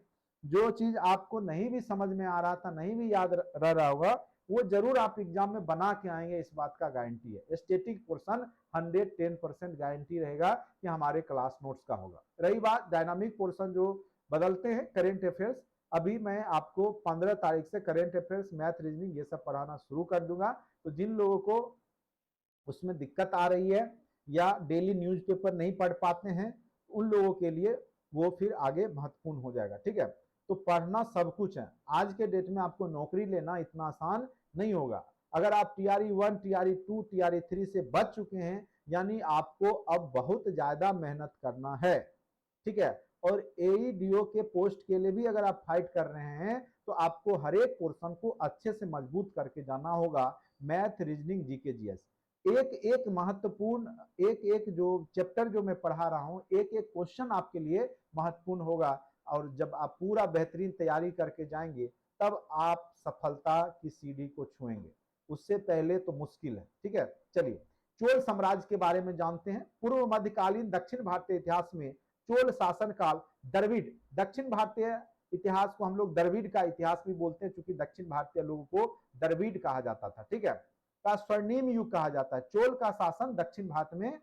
S1: जो चीज आपको नहीं भी समझ में आ रहा था, नहीं भी याद रह रहा होगा, वो जरूर आप एग्जाम में बना के आएंगे, इस बात का गारंटी है। स्टैटिक पोर्शन 110% गारंटी रहेगा कि हमारे क्लास नोट्स का होगा। रही बात डायनामिक पोर्शन जो बदलते हैं, करेंट अफेयर्स, अभी मैं आपको 15 तारीख से करेंट अफेयर्स, मैथ, रीजनिंग ये सब पढ़ाना शुरू कर दूंगा। तो जिन लोगों को उसमें दिक्कत आ रही है या डेली न्यूज़पेपर नहीं पढ़ पाते हैं, उन लोगों के लिए वो फिर आगे महत्वपूर्ण हो जाएगा। ठीक है, तो पढ़ना सब कुछ है। आज के डेट में आपको नौकरी लेना इतना आसान नहीं होगा। अगर आप टीआरई 1, टीआरई 2, टीआरई 3 से बच चुके हैं, यानी आपको अब बहुत ज्यादा मेहनत करना है। ठीक है, और एईडीओ के पोस्ट के लिए भी अगर आप फाइट कर रहे हैं, तो आपको हर एक पोर्शन को अच्छे से मजबूत करके जाना होगा। मैथ, रीजनिंग, जीके, जीएस, एक एक महत्वपूर्ण, एक एक जो चैप्टर जो मैं पढ़ा रहा हूं, एक एक क्वेश्चन आपके लिए महत्वपूर्ण होगा। और जब आप पूरा बेहतरीन तैयारी करके जाएंगे, तब आप सफलता की सीढ़ी को छुएंगे, उससे पहले तो मुश्किल है। ठीक है, चलिए चोल साम्राज्य के बारे में जानते हैं। पूर्व मध्यकालीन दक्षिण भारतीय इतिहास में चोल शासन काल द्रविड़, दक्षिण भारतीय इतिहास को हम लोग द्रविड़ का इतिहास भी बोलते हैं, क्योंकि दक्षिण भारतीय लोगों को द्रविड़ कहा जाता था। ठीक है, का स्वर्णिम युग कहा जाता है। चोल का शासन दक्षिण भारत में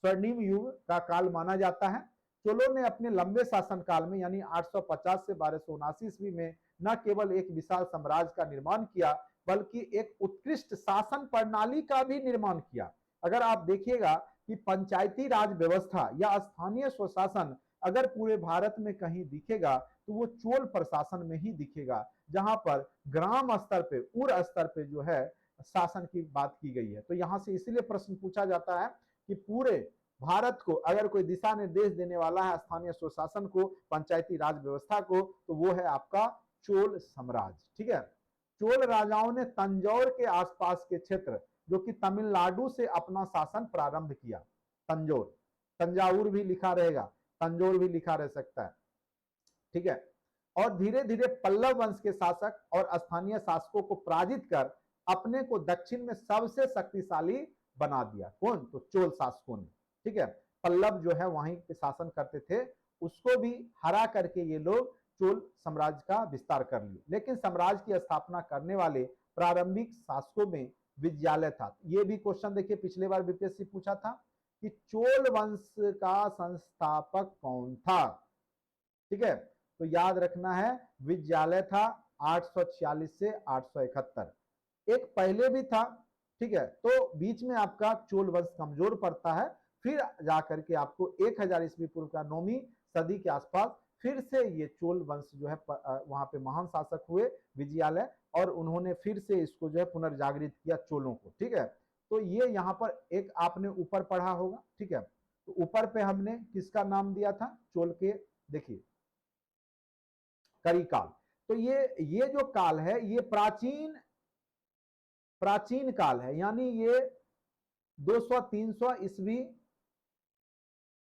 S1: स्वर्णिम युग का काल माना जाता है। चोलों ने अपने लंबे शासन काल में यानी 850 से 1279 ईस्वी में न केवल एक विशाल साम्राज्य का निर्माण किया, बल्कि एक उत्कृष्ट शासन प्रणाली का भी निर्माण किया। अगर आप देखिएगा कि पंचायती राज व्यवस्था या स्थानीय स्वशासन अगर पूरे भारत में कहीं दिखेगा तो वो चोल प्रशासन में ही दिखेगा, जहां पर ग्राम स्तर पे, उर स्तर पे जो है शासन की बात की गई है। तो यहां से इसीलिए प्रश्न पूछा जाता है कि पूरे भारत को अगर कोई दिशा निर्देश देने वाला है स्थानीय स्वशासन को, पंचायती राज व्यवस्था को, तो वो है आपका चोल साम्राज्य। ठीक है, चोल राजाओं ने तंजौर के आसपास के क्षेत्र जो कि तमिलनाडु से अपना शासन प्रारंभ किया। तंजौर, तंजावुर भी लिखा रहेगा, तंजौर भी लिखा रह सकता है। ठीक है, और धीरे धीरे पल्लव वंश के शासक और स्थानीय शासकों को पराजित कर अपने को दक्षिण में सबसे शक्तिशाली बना दिया। कौन? तो चोल शासकों ने। ठीक है, पल्लव जो है वहीं पे शासन करते थे, उसको भी हरा करके ये लोग चोल साम्राज्य का विस्तार कर लिए। लेकिन साम्राज्य की स्थापना करने वाले प्रारंभिक शासकों में विजयालय था। ये भी क्वेश्चन देखिए पिछले बार बीपीएससी पूछा था कि चोल वंश का संस्थापक कौन था। ठीक है, तो याद रखना है विजयालय था 846 से 871। एक पहले भी था। ठीक है, तो बीच में आपका चोल वंश कमजोर पड़ता है, फिर जाकर के आपको 1000 ईस्वी पूर्व का 9वीं सदी के आसपास फिर से ये चोल वंश जो है वहां पे महान शासक हुए विजयालय, और उन्होंने फिर से इसको जो है पुनर्जागृत किया चोलों को। ठीक है, तो ये यहाँ पर एक आपने ऊपर पढ़ा होगा। ठीक है, तो ऊपर पे हमने किसका नाम दिया था चोल के, देखिए करिकाल। तो ये जो काल है ये प्राचीन काल है, यानी ये 200-300 ईस्वी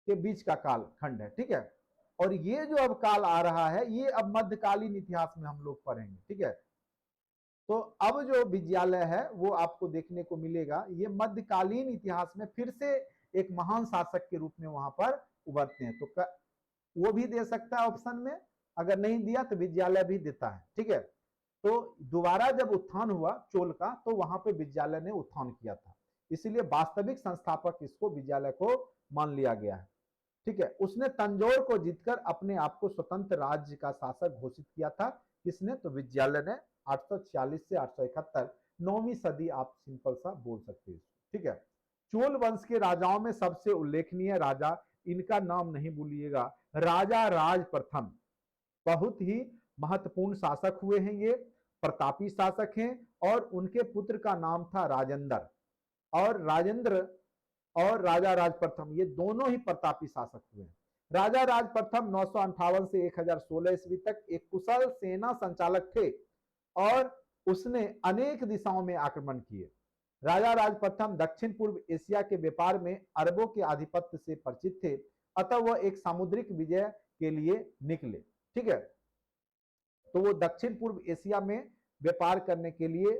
S1: के बीच का काल खंड है। ठीक है, और ये जो अब काल आ रहा है ये अब मध्यकालीन इतिहास में हम लोग पढ़ेंगे। ठीक है, तो अब जो विजयालय है वो आपको देखने को मिलेगा, ये मध्यकालीन इतिहास में फिर से एक महान शासक के रूप में वहां पर उभरते हैं। तो वो भी दे सकता है ऑप्शन में, अगर नहीं दिया तो विजयालय भी देता है। ठीक है, तो दोबारा जब उत्थान हुआ चोल का तो वहां पे विजयालय ने उत्थान किया था, इसीलिए वास्तविक संस्थापक इसको विजयालय को मान लिया गया है। ठीक है, उसने तंजौर को जीतकर अपने आप को स्वतंत्र राज्य का शासक घोषित किया था। किसने? तो विजयालय ने 846 से 871, 9वीं सदी आप सिंपल सा बोल सकते हैं। ठीक है, चोल वंश के राजाओं में सबसे उल्लेखनीय राजा, इनका नाम नहीं भूलिएगा, राजा राज प्रथम। बहुत ही महत्वपूर्ण शासक हुए हैं ये, प्रतापी शासक हैं, और उनके पुत्र का नाम था राजेंद्र। और राजेंद्र और राजा राज प्रथम ये दोनों ही प्रतापी शासक हुए हैं। राजा राज प्रथम 958 से 1016 ईस्वी तक एक कुशल सेना संचालक थे और उसने अनेक दिशाओं में आक्रमण किए। राजा राज प्रथम दक्षिण पूर्व एशिया के व्यापार में अरबों के आधिपत्य से परिचित थे, अतः वह एक सामुद्रिक विजय के लिए निकले। ठीक है, तो वो दक्षिण पूर्व एशिया में व्यापार करने के लिए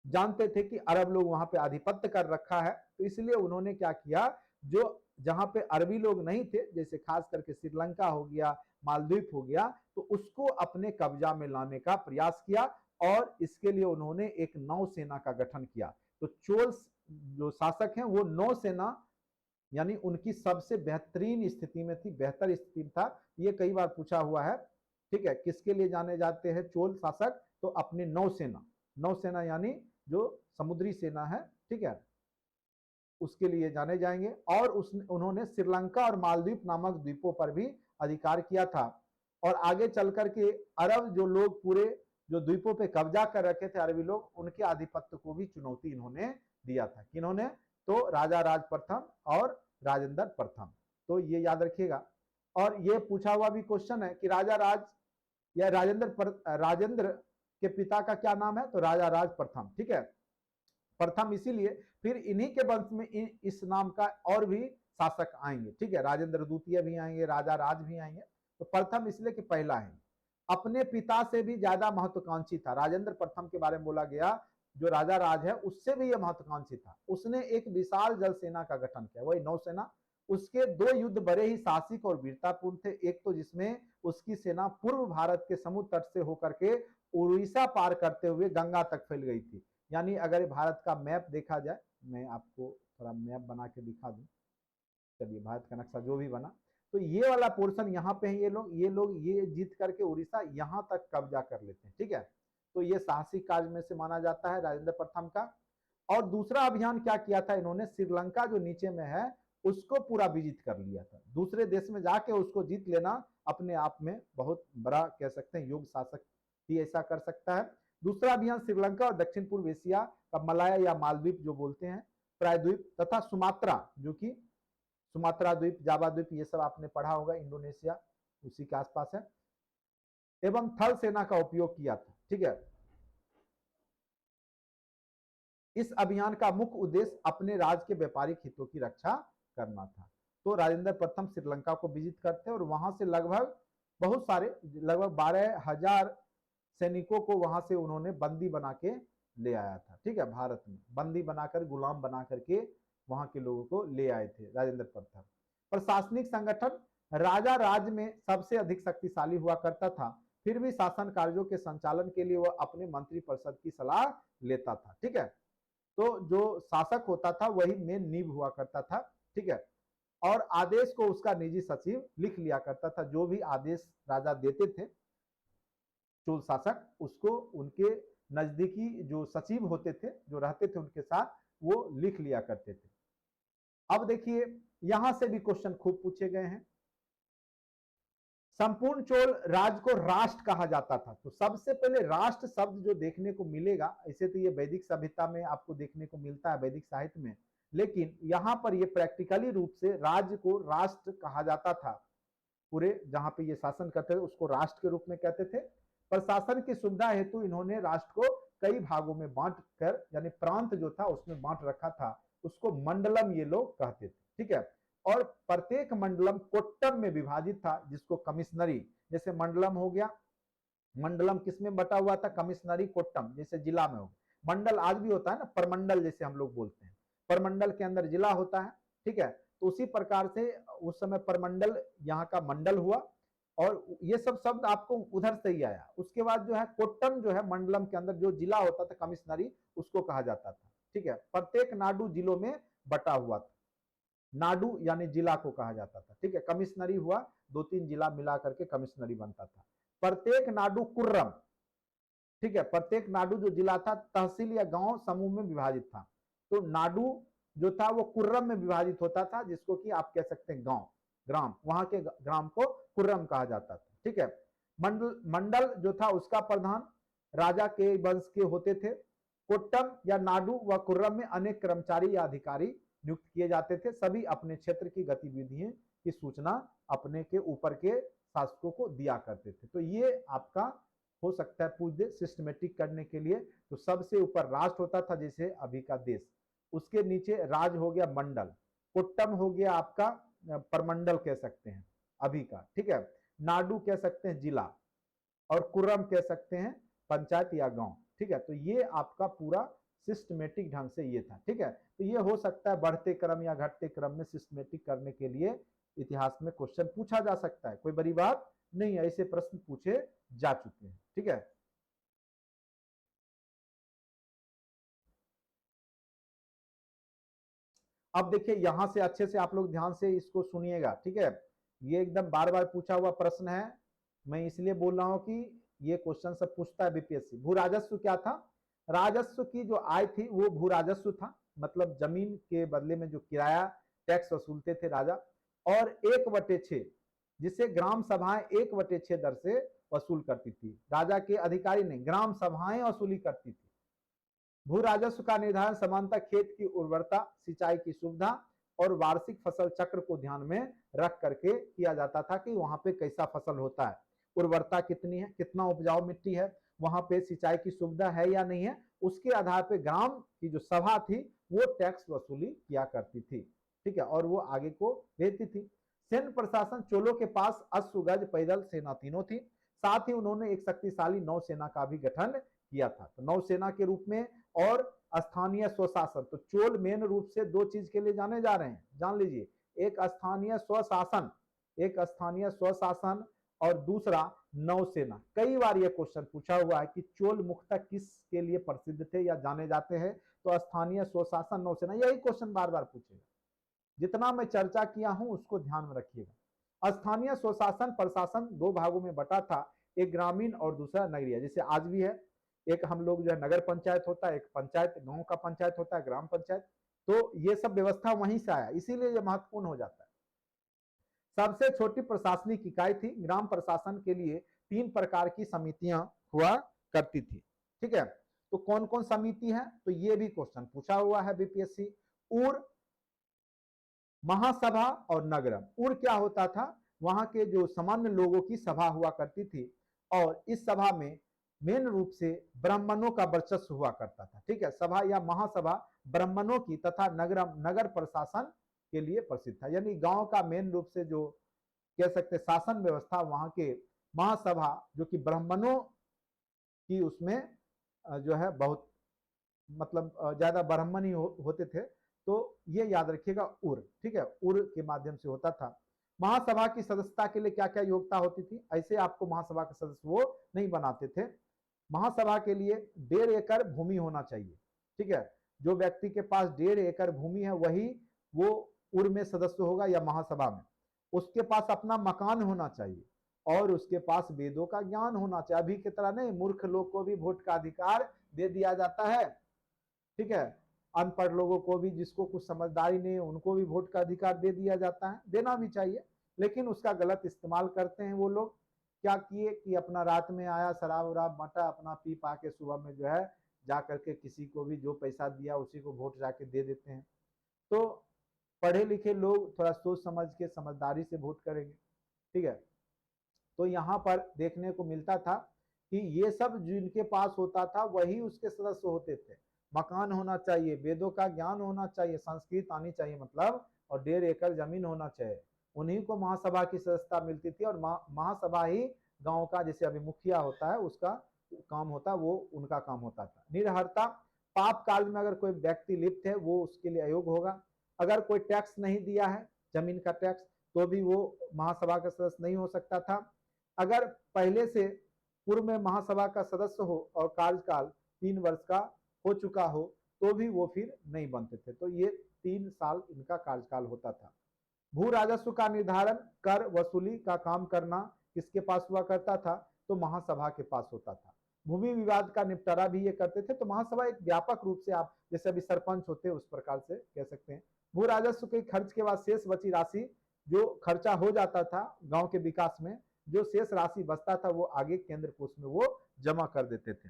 S1: जानते थे कि अरब लोग वहां पे आधिपत्य कर रखा है, तो इसलिए उन्होंने क्या किया, जो जहां पे अरबी लोग नहीं थे, जैसे खास करके श्रीलंका हो गया, मालदीव हो गया, तो उसको अपने कब्जा में लाने का प्रयास किया, और इसके लिए उन्होंने एक नौसेना का गठन किया। तो चोल जो शासक हैं वो नौसेना यानी उनकी सबसे बेहतरीन स्थिति में थी, बेहतर स्थिति में था। ये कई बार पूछा हुआ है। ठीक है, किसके लिए जाने जाते हैं चोल शासक? तो अपनी नौसेना, नौसेना यानी जो समुद्री सेना है। ठीक है, उसके लिए जाने जाएंगे। और उन्होंने श्रीलंका और मालदीव नामक द्वीपों पर भी अधिकार किया था, और आगे चल करके अरब जो लोग पूरे जो द्वीपों पे कब्जा कर रखे थे अरबी लोग, उनके आधिपत्य को भी चुनौती इन्होंने दिया था। किन्होंने? तो राजा राज प्रथम और राजेंद्र प्रथम। तो ये याद रखिएगा। और ये पूछा हुआ भी क्वेश्चन है कि राजा राज या राजेंद्र के पिता का क्या नाम है? तो राजा राज प्रथम। ठीक है, प्रथम इसीलिए, फिर इन्हीं के वंश में इस नाम का और भी शासक आएंगे। ठीक है, राजेंद्र द्वितीय भी आएंगे, राजा राज भी आएंगे, तो प्रथम इसलिए कि पहला है। अपने पिता से भी ज्यादा महत्वाकांक्षी था। राजेंद्र प्रथम के बारे में बोला गया, जो राजा राज है उससे भी यह महत्वाकांक्षी था। उसने एक विशाल जल सेना का गठन किया, वही नौसेना। उसके दो युद्ध बड़े ही साहसिक और वीरतापूर्ण थे। एक तो जिसमें उसकी सेना पूर्व भारत के समुद्र तट से होकर के उड़ीसा पार करते हुए गंगा तक फैल गई थी। यानी अगर भारत का मैप देखा जाए, मैं आपको थोड़ा मैप बना के दिखा दूं। चलिए, भारत का नक्शा जो भी बना, तो ये वाला पोर्शन यहाँ पे है। ये लोग ये जीत करके उड़ीसा यहाँ तक कब्जा कर लेते हैं। ठीक है, तो ये साहसिक कार्य में से माना जाता है राजेंद्र प्रथम का। और दूसरा अभियान क्या किया था इन्होंने, श्रीलंका जो नीचे में है उसको पूरा विजित कर लिया था। दूसरे देश में जाके उसको जीत लेना अपने आप में बहुत बड़ा कह सकते हैं योग्य शासक ही ऐसा कर सकता है। दूसरा अभियान श्रीलंका और दक्षिण पूर्व एशिया का मलाया या मालदीप जो बोलते हैं, प्रायद्वीप तथा सुमात्रा, जो कि सुमात्रा द्वीप, जावा द्वीप, ये सब आपने पढ़ा होगा, इंडोनेशिया उसी के आसपास है, एवं थल सेना का उपयोग किया था। ठीक है, इस अभियान का मुख्य उद्देश्य अपने राज्य के व्यापारिक हितों की रक्षा करना था। तो राजेंद्र प्रथम श्रीलंका को विजिट करते हैं और वहां से लगभग बहुत सारे, लगभग 12,000 सैनिकों को वहां से उन्होंने बंदी बना के ले आया था। ठीक है, भारत में बंदी बनाकर, गुलाम बना करके वहां के लोगों को ले आए थे राजेंद्र प्रथम। प्रशासनिक संगठन राजा राज्य में सबसे अधिक शक्तिशाली हुआ करता था, फिर भी शासन कार्यों के संचालन के लिए वह अपने मंत्रिपरिषद की सलाह लेता था। ठीक है, तो जो शासक होता था वही मेन नींव हुआ करता था। ठीक है, और आदेश को उसका निजी सचिव लिख लिया करता था। जो भी आदेश राजा देते थे, चोल शासक, उसको उनके नजदीकी जो सचिव होते थे, जो रहते थे उनके साथ, वो लिख लिया करते थे। अब देखिए, यहां से भी क्वेश्चन खूब पूछे गए हैं। संपूर्ण चोल राज्य को राष्ट्र कहा जाता था। तो सबसे पहले राष्ट्र शब्द जो देखने को मिलेगा, ऐसे तो ये वैदिक सभ्यता में आपको देखने को मिलता है, वैदिक साहित्य में, लेकिन यहां पर ये प्रैक्टिकली रूप से राज्य को राष्ट्र कहा जाता था। पूरे जहां पे ये शासन करते थे उसको राष्ट्र के रूप में कहते थे। प्रशासन की सुविधा हेतु इन्होंने राष्ट्र को कई भागों में बांट कर, यानी प्रांत जो था उसमें बांट रखा था, उसको मंडलम ये लोग कहते थे। ठीक है, और प्रत्येक मंडलम कोट्टम में विभाजित था, जिसको कमिश्नरी, जैसे मंडलम हो गया, मंडलम किसमें बटा हुआ था, कमिश्नरी कोट्टम, जैसे जिला में हो। मंडल आज भी होता है ना, परमंडल जैसे हम लोग बोलते हैं, परमंडल के अंदर जिला होता है। ठीक है, तो उसी प्रकार से उस समय परमंडल यहाँ का मंडल हुआ, और ये सब शब्द आपको उधर से ही आया। उसके बाद जो है कोट्टम, जो है मंडलम के अंदर जो जिला होता था, कमिश्नरी, उसको कहा जाता था। ठीक है, प्रत्येक नाडु जिलों में बटा हुआ था। नाडु यानी जिला को कहा जाता था। ठीक है, कमिश्नरी हुआ, 2-3 जिला मिला करके कमिश्नरी बनता था। प्रत्येक नाडु कुर्रम, ठीक है, प्रत्येक नाडु जो जिला था तहसील या गांव समूह में विभाजित था। तो नाडु जो था वो कुर्रम में विभाजित होता था, जिसको कि आप कह सकते हैं गांव, ग्राम, वहां के ग्राम को कुर्रम कहा जाता था। ठीक है, मंडल जो था उसका प्रधान राजा के वंश के होते थे। कोट्टम या नाडु व कुर्रम में अनेक कर्मचारी या अधिकारी नियुक्त किए जाते थे। सभी अपने क्षेत्र की गतिविधियों की सूचना अपने के ऊपर के शासकों को दिया करते थे। तो ये आपका हो सकता है पूछ दे सिस्टमेटिक करने के लिए। तो सबसे ऊपर राष्ट्र होता था, जैसे अभी का देश, उसके नीचे राज हो गया मंडल, कोट्टम हो गया आपका परमंडल कह सकते हैं अभी का। ठीक है, नाडु कह सकते हैं जिला, और कुर्रम कह सकते हैं पंचायत या गांव। ठीक है, तो ये आपका पूरा सिस्टमेटिक ढंग से ये था। ठीक है, तो ये हो सकता है बढ़ते क्रम या घटते क्रम में सिस्टमेटिक करने के लिए इतिहास में क्वेश्चन पूछा जा सकता है, कोई बड़ी बात नहीं है, ऐसे प्रश्न पूछे जा चुके हैं। ठीक है, अब देखिए यहां से अच्छे से आप लोग ध्यान से इसको सुनिएगा। ठीक है, ये एकदम बार बार पूछा हुआ प्रश्न है, मैं इसलिए बोल रहा हूं कि ये क्वेश्चन सब पूछता है बीपीएससी। भू राजस्व क्या था, राजस्व की जो आय थी वो भू राजस्व था, मतलब जमीन के बदले में जो किराया टैक्स वसूलते थे राजा, और 1/6 जिसे ग्राम सभाएं 1/6 दर से वसूल करती थी। राजा के अधिकारी नहीं, ग्राम सभाएं वसूली करती थी। भू राजस्व का निर्धारण सामान्यतः खेत की उर्वरता, सिंचाई की सुविधा और वार्षिक फसल चक्र को ध्यान में रख करके किया जाता था कि वहां पे कैसा फसल होता है, उर्वरता कितनी है, कितना उपजाऊ मिट्टी है, वहां पे सिंचाई की सुविधा है या नहीं है, उसके आधार पर ग्राम की जो सभा थी वो टैक्स वसूली किया करती थी। ठीक है, और वो आगे को भेजती थी। सैन्य प्रशासन, चोलों के पास अश्व, गज, पैदल सेना तीनों थी। साथ ही उन्होंने एक शक्तिशाली नौसेना का भी गठन किया था। तो नौसेना के रूप में और स्थानीय स्वशासन, तो चोल मेन रूप से दो चीज के लिए जाने जा रहे हैं, जान लीजिए, एक स्थानीय स्वशासन, एक स्थानीय स्वशासन और दूसरा नौसेना। कई बार यह क्वेश्चन पूछा हुआ है कि चोल मुख्यतः किसके लिए प्रसिद्ध थे या जाने जाते हैं, तो स्थानीय स्वशासन, नौसेना, यही क्वेश्चन बार बार पूछेगा। जितना मैं चर्चा किया हूं उसको ध्यान में रखिएगा। स्थानीय स्वशासन प्रशासन दो भागों में बटा था, एक ग्रामीण और दूसरा नगरीय, जैसे आज भी है। एक हम लोग जो है नगर पंचायत होता है, एक पंचायत गांव का पंचायत होता है, ग्राम पंचायत। तो ये सब व्यवस्था वहीं से आया, इसीलिए ये महत्वपूर्ण हो जाता है। सबसे छोटी प्रशासनिक इकाई थी। ग्राम प्रशासन के लिए 3 प्रकार की समितियां हुआ करती थी। ठीक है, तो कौन कौन समिति है, तो ये भी क्वेश्चन पूछा हुआ है बीपीएससी। उर, महासभा और नगरम। उर क्या होता था, वहां के जो सामान्य लोगों की सभा हुआ करती थी, और इस सभा में मेन रूप से ब्राह्मणों का वर्चस्व हुआ करता था। ठीक है, सभा या महासभा ब्राह्मणों की तथा नगरम नगर प्रशासन के लिए प्रसिद्ध था। यानी गांव का मेन रूप से जो कह सकते शासन व्यवस्था, वहां के महासभा जो कि ब्राह्मणों की उसमें जो है बहुत मतलब ज्यादा ब्राह्मण ही होते थे। तो ये याद रखिएगा उर। ठीक है, उर के माध्यम से होता था। महासभा की सदस्यता के लिए क्या क्या योग्यता होती थी, ऐसे आपको महासभा के सदस्य वो नहीं बनाते थे। महासभा के लिए 1.5 एकड़ भूमि होना चाहिए। ठीक है, जो व्यक्ति के पास 1.5 एकड़ भूमि है वही वो उर में सदस्य होगा या महासभा में। उसके पास अपना मकान होना चाहिए और उसके पास वेदों का ज्ञान होना चाहिए। अभी की तरह नहीं, मूर्ख लोग को भी वोट का अधिकार दे दिया जाता है। ठीक है, अनपढ़ लोगों को भी, जिसको कुछ समझदारी नहीं है, उनको भी वोट का अधिकार दे दिया जाता है, देना भी चाहिए, लेकिन उसका गलत इस्तेमाल करते हैं वो लोग। क्या किए कि अपना रात में आया, शराब वराब मटा, अपना पी पा के सुबह में जो है जा करके किसी को भी जो पैसा दिया उसी को वोट जाके दे देते हैं। तो पढ़े लिखे लोग थोड़ा सोच समझ के समझदारी से वोट करेंगे। ठीक है, तो यहाँ पर देखने को मिलता था कि ये सब जिनके पास होता था वही उसके सदस्य होते थे। मकान होना चाहिए, वेदों का ज्ञान होना चाहिए, संस्कृत आनी चाहिए मतलब, और 1.5 एकड़ जमीन होना चाहिए, उन्हीं को महासभा की सदस्यता मिलती थी। और महासभा ही गांव का, जैसे अभी मुखिया होता है उसका काम होता है, वो उनका काम होता था। निरहरता, पाप काल में अगर कोई व्यक्ति लिप्त है वो उसके लिए अयोग्य होगा। अगर कोई टैक्स नहीं दिया है, जमीन का टैक्स, तो भी वो महासभा का सदस्य नहीं हो सकता था। अगर पहले से पूर्व में महासभा का सदस्य हो और कार्यकाल 3 वर्ष का हो चुका हो तो भी वो फिर नहीं बनते थे। तो ये 3 साल इनका कार्यकाल होता था। भू राजस्व का निर्धारण, कर वसूली का काम करना किसके पास हुआ करता था, तो महासभा के पास होता था। भूमि विवाद का निपटारा भी ये करते थे। तो महासभा एक व्यापक रूप से, आप जैसे अभी सरपंच होते हैं उस प्रकार से कह सकते हैं। भू राजस्व के खर्च के बाद शेष बची राशि, जो खर्चा हो जाता था गांव के विकास में, जो शेष राशि बचता था वो आगे केंद्र कोष में वो जमा कर देते थे।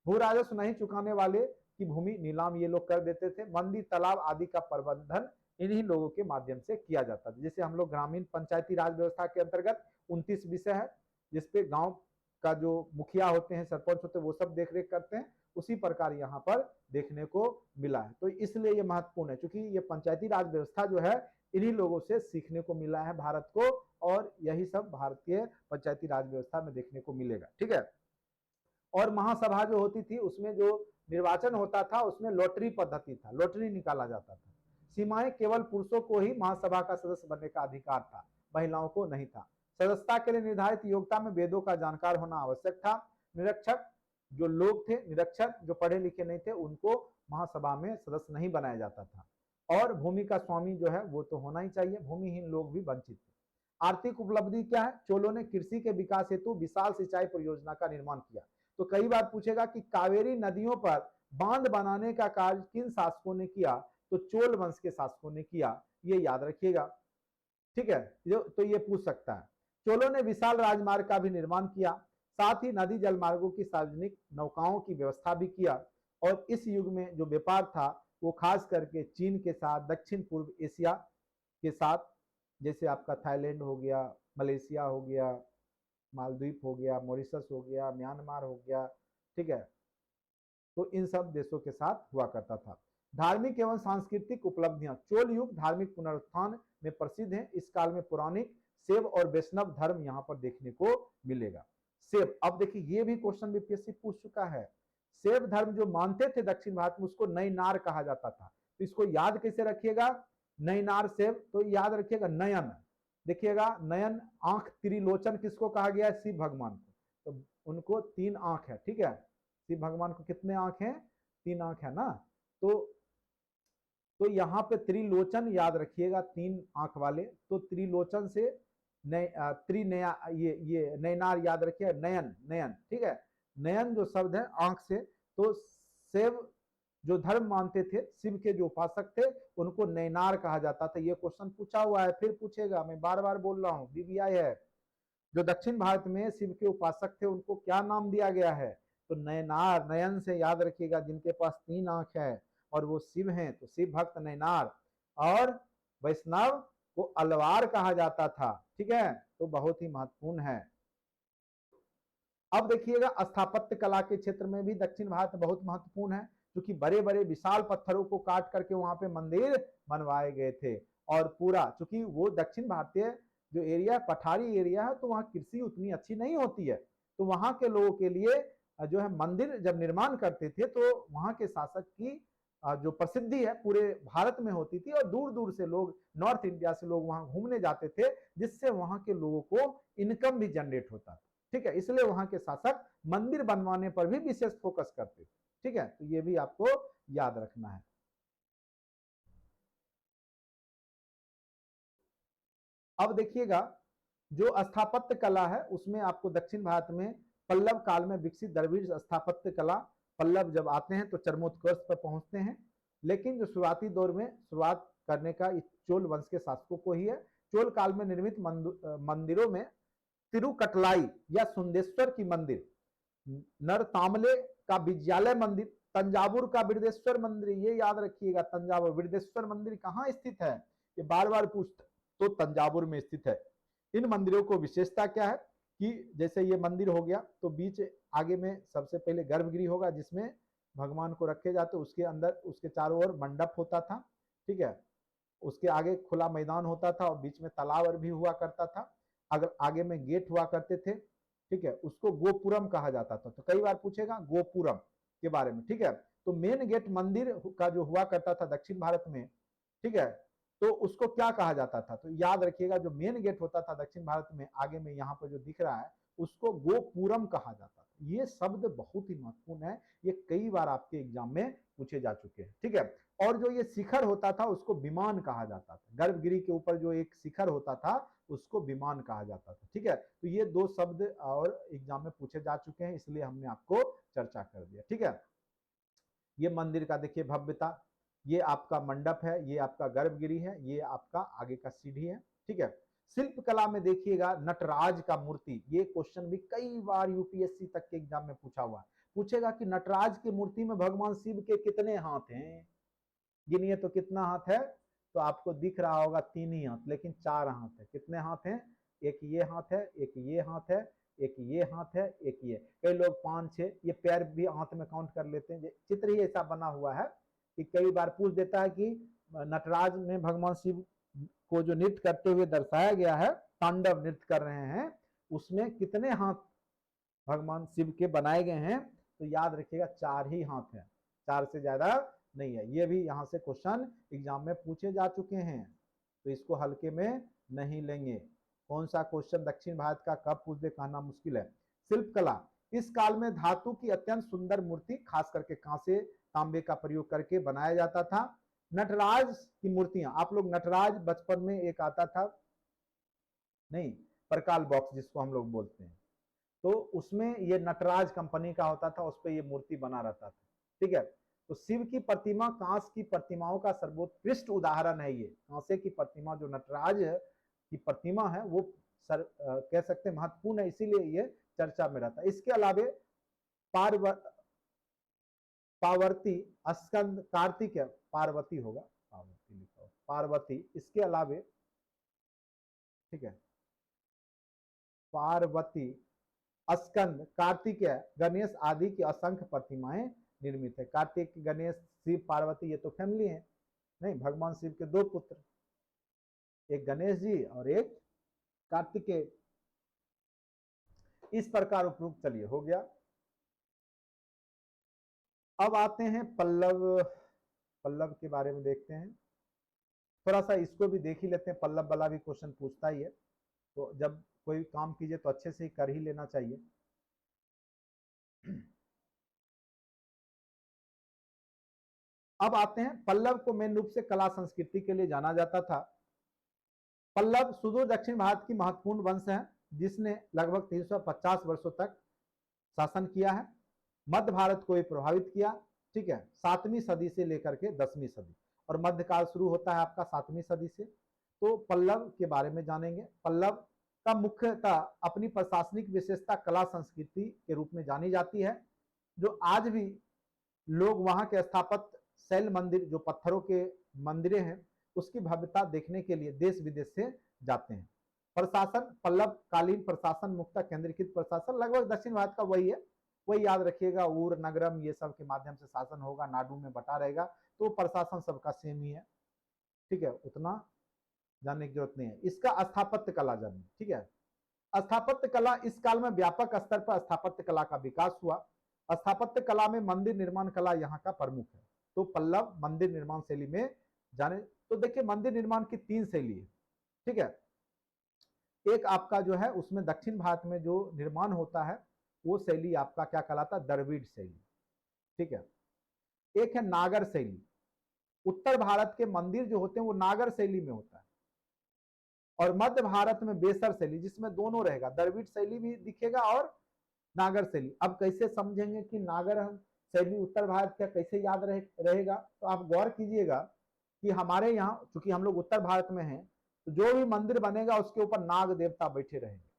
S1: भू राजस्व नहीं चुकाने वाले की भूमि नीलाम ये लोग कर देते थे। मंदिर, तालाब आदि का प्रबंधन इन्हीं लोगों के माध्यम से किया जाता था। जैसे हम लोग ग्रामीण पंचायती राज व्यवस्था के अंतर्गत 29 विषय है जिसपे गांव का जो मुखिया होते हैं, सरपंच होते हैं, वो सब देख रेख करते हैं। उसी प्रकार यहाँ पर देखने को मिला है। तो इसलिए ये महत्वपूर्ण है, क्योंकि ये पंचायती राज व्यवस्था जो है इन्हीं लोगों से सीखने को मिला है भारत को, और यही सब भारतीय पंचायती राज व्यवस्था में देखने को मिलेगा। ठीक है, और महासभा जो होती थी उसमें जो निर्वाचन होता था उसमें लॉटरी पद्धति था, लॉटरी निकाला जाता था। सीमाएं, केवल पुरुषों को ही महासभा का सदस्य बनने का अधिकार था, महिलाओं को नहीं था। सदस्यता के लिए निर्धारित योग्यता में वेदों का जानकार होना आवश्यक था। निरक्षर जो लोग थे, निरक्षर जो पढ़े लिखे नहीं थे, उनको महासभा में सदस्य नहीं बनाया जाता था। और भूमि का स्वामी जो है वो तो होना ही चाहिए, भूमिहीन लोग भी वंचित थे। आर्थिक उपलब्धि क्या है, चोलों ने कृषि के विकास हेतु विशाल सिंचाई परियोजना का निर्माण किया। तो कई बार पूछेगा कि कावेरी नदियों पर बांध बनाने का कार्य किन शासकों ने किया, तो चोल वंश के शासकों ने किया, ये याद रखिएगा। ठीक है, तो ये पूछ सकता है। चोलों ने विशाल राजमार्ग का भी निर्माण किया, साथ ही नदी जल मार्गों की सार्वजनिक नौकाओं की व्यवस्था भी किया। और इस युग में जो व्यापार था वो खास करके चीन के साथ, दक्षिण पूर्व एशिया के साथ, जैसे आपका थाईलैंड हो गया, मलेशिया हो गया, मालदीव हो गया, मॉरिशस हो गया, म्यांमार हो गया। ठीक है, तो इन सब देशों के साथ हुआ करता था। धार्मिक एवं सांस्कृतिक उपलब्धियां, चोल युग धार्मिक पुनरुत्थान में प्रसिद्ध है। इस काल में पौराणिक, शैव और वैष्णव धर्म यहाँ पर देखने को मिलेगा। शैव, अब देखिए ये भी क्वेश्चन बीपीएससी पूछ चुका है। शैव धर्म जो मानते थे दक्षिण भारत में उसको नैनार कहा जाता था। तो इसको याद कैसे रखिएगा, नैनार शैव, तो याद रखिएगा नयन, देखिएगा नयन आंख त्रिलोचन किसको कहा गया है, शिव भगवान को, तो उनको 3 आंख है, ठीक है, शिव भगवान को कितने आंख हैं, 3 आंख है ना। तो यहाँ पे त्रिलोचन याद रखिएगा, 3 आंख वाले, तो त्रिलोचन से त्रिनया ये नैनार याद रखिए, नयन नयन, ठीक है, नयन जो शब्द है आंख से, तो शिव जो धर्म मानते थे, शिव के जो उपासक थे, उनको नैनार कहा जाता था। ये क्वेश्चन पूछा हुआ है, फिर पूछेगा, मैं बार बार बोल रहा हूँ, बीबीआई है। जो दक्षिण भारत में शिव के उपासक थे उनको क्या नाम दिया गया है, तो नैनार, नयन से याद रखिएगा, जिनके पास 3 आंख है और वो शिव हैं, तो शिव भक्त नैनार, और वैष्णव को अलवार कहा जाता था, ठीक है, तो बहुत ही महत्वपूर्ण है। अब देखिएगा स्थापत्य कला के क्षेत्र में भी दक्षिण भारत बहुत महत्वपूर्ण है, क्योंकि बड़े बड़े विशाल पत्थरों को काट करके वहां पे मंदिर बनवाए गए थे, और पूरा चूंकि वो दक्षिण भारतीय जो एरिया पठारी एरिया है, तो वहां कृषि उतनी अच्छी नहीं होती है, तो वहां के लोगों के लिए जो है मंदिर जब निर्माण करते थे, तो वहां के शासक की जो प्रसिद्धि है पूरे भारत में होती थी, और दूर दूर से लोग, नॉर्थ इंडिया से लोग वहां घूमने जाते थे, जिससे वहां के लोगों को इनकम भी जनरेट होता था, ठीक है, इसलिए वहां के शासक मंदिर बनवाने पर भी विशेष फोकस करते थे, ठीक है, तो ये भी आपको याद रखना है। अब देखिएगा जो स्थापत्य कला है उसमें आपको दक्षिण भारत में पल्लव काल में विकसित द्रविड़ स्थापत्य कला, पल्लव जब आते हैं तो चरमोत्कर्ष पर पहुंचते हैं, लेकिन जो शुरुआती दौर में शुरुआत करने का चोल वंश के शासकों को ही है। चोल काल में निर्मित मंदिरों में तिरुकटलाई या सुंदेश्वर की मंदिर, नरतामले का विद्यालय मंदिर, तंजावुर का वृद्धेश्वर मंदिर, ये याद रखिएगा, तंजावुर वृद्धेश्वर मंदिर कहाँ स्थित है, ये बार बार पूछते, तो तंजावुर में स्थित है। इन मंदिरों को विशेषता क्या है कि जैसे ये मंदिर हो गया, तो बीच आगे में सबसे पहले गर्भगृह होगा जिसमें भगवान को रखे जाते, उसके अंदर उसके चारों ओर मंडप होता था, ठीक है, उसके आगे खुला मैदान होता था और बीच में तालाब भी हुआ करता था, अगर आगे में गेट हुआ करते थे, ठीक है, उसको गोपुरम कहा जाता था, तो कई बार पूछेगा गोपुरम के बारे में, ठीक है, तो मेन गेट मंदिर का जो हुआ करता था दक्षिण भारत में, ठीक है, तो उसको क्या कहा जाता था, तो याद रखिएगा जो मेन गेट होता था दक्षिण भारत में, आगे में यहाँ पर जो दिख रहा है उसको गोपुरम कहा जाता था। ये शब्द बहुत ही महत्वपूर्ण है, ये कई बार आपके एग्जाम में पूछे जा चुके हैं, ठीक है, और जो ये शिखर होता था उसको विमान कहा जाता था, गर्भगिरी के ऊपर जो एक शिखर होता था उसको विमान कहा जाता था, ठीक है, तो ये 2 शब्द और एग्जाम में पूछे जा चुके हैं, इसलिए हमने आपको चर्चा कर दिया, ठीक है। ये मंदिर का देखिए भव्यता, ये आपका मंडप है, ये आपका गर्भगिरी है, ये आपका आगे का सीढ़ी है, ठीक है। शिल्प कला में देखिएगा नटराज का मूर्ति, ये क्वेश्चन भी कई बार यूपीएससी तक के एग्जाम में पूछा हुआ है, पूछेगा कि नटराज की मूर्ति में भगवान शिव के कितने हाथ हैं, गिनिए तो कितना हाथ है, तो आपको दिख रहा होगा 3 ही हाथ, लेकिन 4 हाथ है, कितने हाथ हैं, एक ये हाथ है, एक ये हाथ है, एक ये हाथ है, एक ये, कई लोग 5 6 ये पैर भी हाथ में काउंट कर लेते हैं, चित्र ही ऐसा बना हुआ है कि कई बार पूछ देता है कि नटराज में भगवान शिव को जो नृत्य करते हुए दर्शाया गया है, तांडव नृत्य कर रहे हैं, उसमें कितने हाथ भगवान शिव के बनाए गए हैं, तो याद रखिएगा 4 ही हाथ हैं, 4 से ज्यादा नहीं है। ये भी यहाँ से क्वेश्चन एग्जाम में पूछे जा चुके हैं, तो इसको हल्के में नहीं लेंगे। कौन सा क्वेश्चन दक्षिण भारत का कब पूछ दे कहना मुश्किल है। शिल्प कला, इस काल में धातु की अत्यंत सुंदर मूर्ति खास करके कांसे तांबे का प्रयोग करके बनाया जाता था। नटराज की मूर्तियां, आप लोग नटराज बचपन में एक आता था नहीं, परकाल बॉक्स जिसको हम लोग बोलते हैं, तो उसमें ये नटराज कंपनी का होता था, उस पर ये मूर्ति बना रहता था, ठीक है। तो शिव की प्रतिमा कांस की प्रतिमाओं का सर्वोत्कृष्ट उदाहरण है, ये कांसे की प्रतिमा जो नटराज की प्रतिमा है वो कह सकते हैं महत्वपूर्ण है, इसीलिए ये चर्चा में रहता है। इसके अलावे पार्वती, स्कंद, कार्तिक है, पार्वती होगा, पार्वती लिखा हो, पार्वती, इसके अलावे, ठीक है, पार्वती, स्कंद, कार्तिकेय, गणेश आदि की असंख्य प्रतिमाएं निर्मित है। कार्तिक, गणेश, शिव, पार्वती, ये तो फैमिली है, नहीं, भगवान शिव के 2 पुत्र, एक गणेश जी और एक कार्तिकेय। इस प्रकार उपयुक्त, चलिए हो गया। अब आते हैं पल्लव, पल्लव के बारे में देखते हैं, थोड़ा सा इसको भी देख ही लेते हैं, पल्लव वाला भी क्वेश्चन पूछता ही है, तो जब कोई काम कीजिए तो अच्छे से ही कर ही लेना चाहिए। अब आते हैं, पल्लव को मेन रूप से कला संस्कृति के लिए जाना जाता था। पल्लव सुदूर दक्षिण भारत की महत्वपूर्ण वंश है जिसने लगभग 350 वर्षों तक शासन किया है, मध्य भारत को भी प्रभावित किया। ठीक है, 7वीं सदी से लेकर के 10वीं सदी, और मध्यकाल शुरू होता है आपका 7वीं सदी से। तो पल्लव के बारे में जानेंगे। पल्लव का मुख्यतः अपनी प्रशासनिक विशेषता कला संस्कृति के रूप में जानी जाती है, जो आज भी लोग वहां के स्थापत्य शैल मंदिर, जो पत्थरों के मंदिरें हैं, उसकी भव्यता देखने के लिए देश विदेश से जाते हैं। प्रशासन, पल्लव कालीन प्रशासन मुख्यतः केंद्रीकृत प्रशासन, लगभग दक्षिण भारत का वही है, वही याद रखिएगा, ऊर नगरम ये सब के माध्यम से शासन होगा, नाडु में बटा रहेगा, तो प्रशासन सबका सेम ही है। ठीक है, उतना जानने की जरूरत नहीं है। इसका स्थापत्य कला जानिए। ठीक है, स्थापत्य कला, इस काल में व्यापक स्तर पर स्थापत्य कला का विकास हुआ। स्थापत्य कला में मंदिर निर्माण कला यहाँ का प्रमुख है। तो पल्लव मंदिर निर्माण शैली में जाने, तो देखिए मंदिर निर्माण की 3 शैली है। ठीक है, एक आपका जो है उसमें दक्षिण भारत में जो निर्माण होता है वो शैली आपका क्या कहलाता है, द्रविड़ शैली। ठीक है, एक है नागर शैली, उत्तर भारत के मंदिर जो होते हैं वो नागर शैली में होता है, और मध्य भारत में बेसर शैली, जिसमें दोनों रहेगा, द्रविड़ शैली भी दिखेगा और नागर शैली। अब कैसे समझेंगे कि नागर शैली उत्तर भारत का कैसे याद रहेगा, तो आप गौर कीजिएगा कि हमारे यहाँ चूंकि हम लोग उत्तर भारत में हैं, तो जो भी मंदिर बनेगा उसके ऊपर नाग देवता बैठे रहेंगे।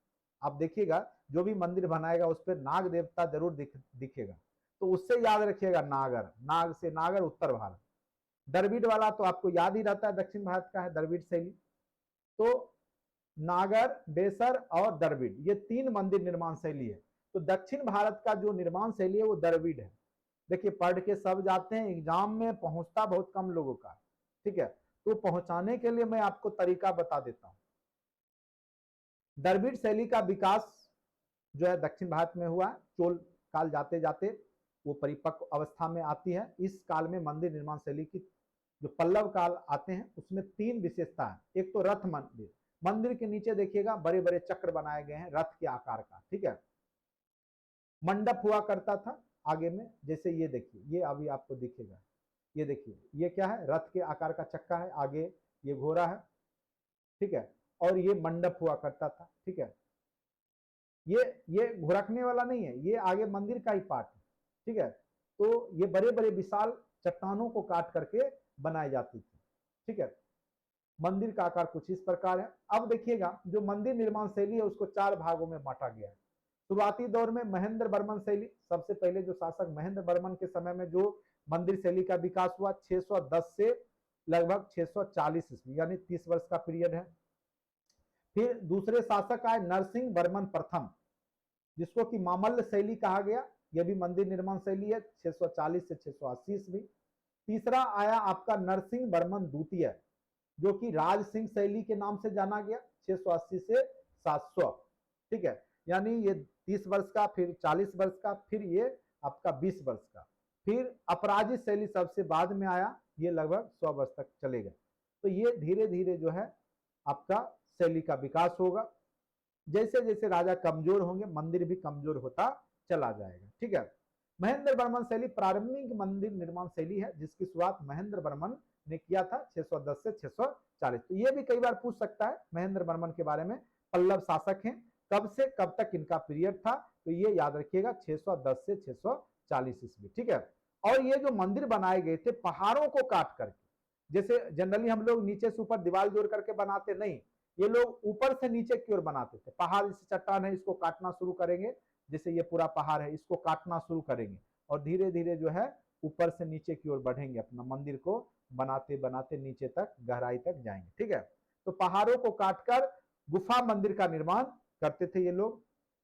S1: आप देखिएगा जो भी मंदिर बनाएगा उस पर नाग देवता जरूर दिखेगा, तो उससे याद रखिएगा नागर, नाग से नागर उत्तर भारत। द्रविड़ वाला तो आपको याद ही रहता है, दक्षिण भारत का है द्रविड़ शैली। तो नागर, बेसर और द्रविड़, ये 3 मंदिर निर्माण शैली है। तो दक्षिण भारत का जो निर्माण शैली है वो द्रविड़ है। देखिए पढ़ के सब जाते हैं, एग्जाम में पहुंचता बहुत कम लोगों का। ठीक है, तो पहुंचाने के लिए मैं आपको तरीका बता देता हूं। द्रविड़ शैली का विकास जो है दक्षिण भारत में हुआ, चोल काल जाते जाते वो परिपक्व अवस्था में आती है। इस काल में मंदिर निर्माण शैली की जो पल्लव काल आते हैं उसमें 3 विशेषता है। एक तो रथ मंदिर, मंदिर के नीचे देखिएगा बड़े बड़े चक्र बनाए गए हैं रथ के आकार का। ठीक है, मंडप हुआ करता था आगे में, जैसे ये देखिए, ये अभी आपको दिखेगा, ये देखिए ये क्या है, रथ के आकार का चक्का है, आगे ये घोड़ा है। ठीक है, और ये मंडप हुआ करता था। ठीक है, ये घुरकने वाला नहीं है, ये आगे मंदिर का ही पार्ट है। ठीक है, तो ये बड़े बड़े विशाल चट्टानों को काट करके बनाई जाती थी। ठीक है, मंदिर का आकार कुछ इस प्रकार है। अब देखिएगा जो मंदिर निर्माण शैली है उसको 4 भागों में बांटा गया है। शुरुआती दौर में महेंद्र वर्मन शैली, सबसे पहले जो शासक महेंद्र वर्मन के समय में जो मंदिर शैली का विकास हुआ 610 से लगभग 640 ईस्वी, यानी 30 वर्ष का पीरियड है। फिर दूसरे शासक आए नरसिंह वर्मन प्रथम, जिसको कि मामल्ल शैली कहा गया, यह भी मंदिर निर्माण शैली है, 640 से 680 ईस्वी। तीसरा आया आपका नरसिंह वर्मन द्वितीय, जो कि राज सिंह शैली के नाम से जाना गया, 680 से 700। ठीक है, यानी ये 30 वर्ष का, फिर 40 वर्ष का, फिर ये आपका 20 वर्ष का। फिर अपराजित शैली सबसे बाद में आया, ये लगभग 100 वर्ष तक चलेगा। तो ये धीरे धीरे जो है आपका शैली का विकास होगा। जैसे जैसे राजा कमजोर होंगे मंदिर भी कमजोर होता चला जाएगा। ठीक है, महेंद्र वर्मन शैली प्रारंभिक मंदिर निर्माण शैली है जिसकी शुरुआत महेंद्र वर्मन ने किया था 610 से 640। तो ये भी कई बार पूछ सकता है महेंद्र वर्मन के बारे में, पल्लव शासक हैं, कब से कब तक इनका पीरियड था, तो ये याद रखिएगा 610 से 640 ईस्वी। ठीक है, और ये जो मंदिर बनाए गए थे पहाड़ों को काट करके, जैसे जनरली हम लोग नीचे से ऊपर दीवार जोड़ करके बनाते नहीं, ये लोग ऊपर से नीचे की ओर बनाते थे। पहाड़ जैसे चट्टान है इसको काटना शुरू करेंगे, जैसे ये पूरा पहाड़ है इसको काटना शुरू करेंगे, और धीरे धीरे जो है ऊपर से नीचे की ओर बढ़ेंगे, अपना मंदिर को बनाते बनाते नीचे तक गहराई तक जाएंगे। ठीक है, तो पहाड़ों को काटकर गुफा मंदिर का निर्माण करते थे ये लोग।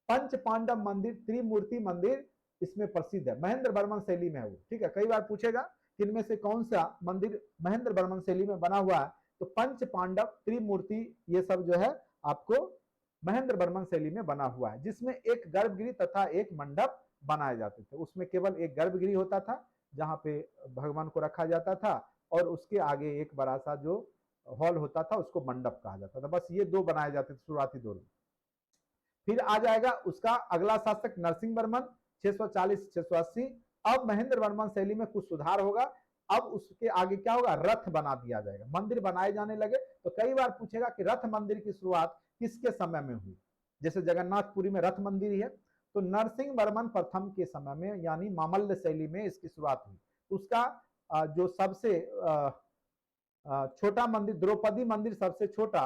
S1: पंच पांडव मंदिर, त्रिमूर्ति मंदिर इसमें प्रसिद्ध है, महेंद्र वर्मन शैली में है वो। ठीक है, कई बार पूछेगा कि इनमें से कौन सा मंदिर महेंद्र वर्मन शैली में बना हुआ है, तो पंच पांडव, त्रिमूर्ति, ये सब जो है आपको महेंद्र वर्मन शैली में बना हुआ है, जिसमें एक गर्भगृह तथा एक मंडप बनाए जाते थे। उसमें केवल एक गर्भगृह होता था जहां पे भगवान को रखा जाता था, और उसके आगे एक बड़ा सा जो हॉल होता था उसको मंडप कहा जाता था। बस ये दो बनाए जाते थे शुरुआती दौर में। फिर आ जाएगा उसका अगला शासक नरसिंह वर्मन 640-680। अब महेंद्र वर्मन शैली में कुछ सुधार होगा। अब उसके आगे क्या होगा, रथ बना दिया जाएगा, मंदिर बनाए जाने लगे। तो कई बार पूछेगा कि रथ मंदिर की शुरुआत किसके समय में हुई। जैसे जगन्नाथपुरी में रथ मंदिर है, तो नरसिंह वर्मन प्रथम के समय में यानी मामल्य शैली में इसकी शुरुआत हुई। उसका जो सबसे छोटा मंदिर द्रौपदी मंदिर सबसे छोटा,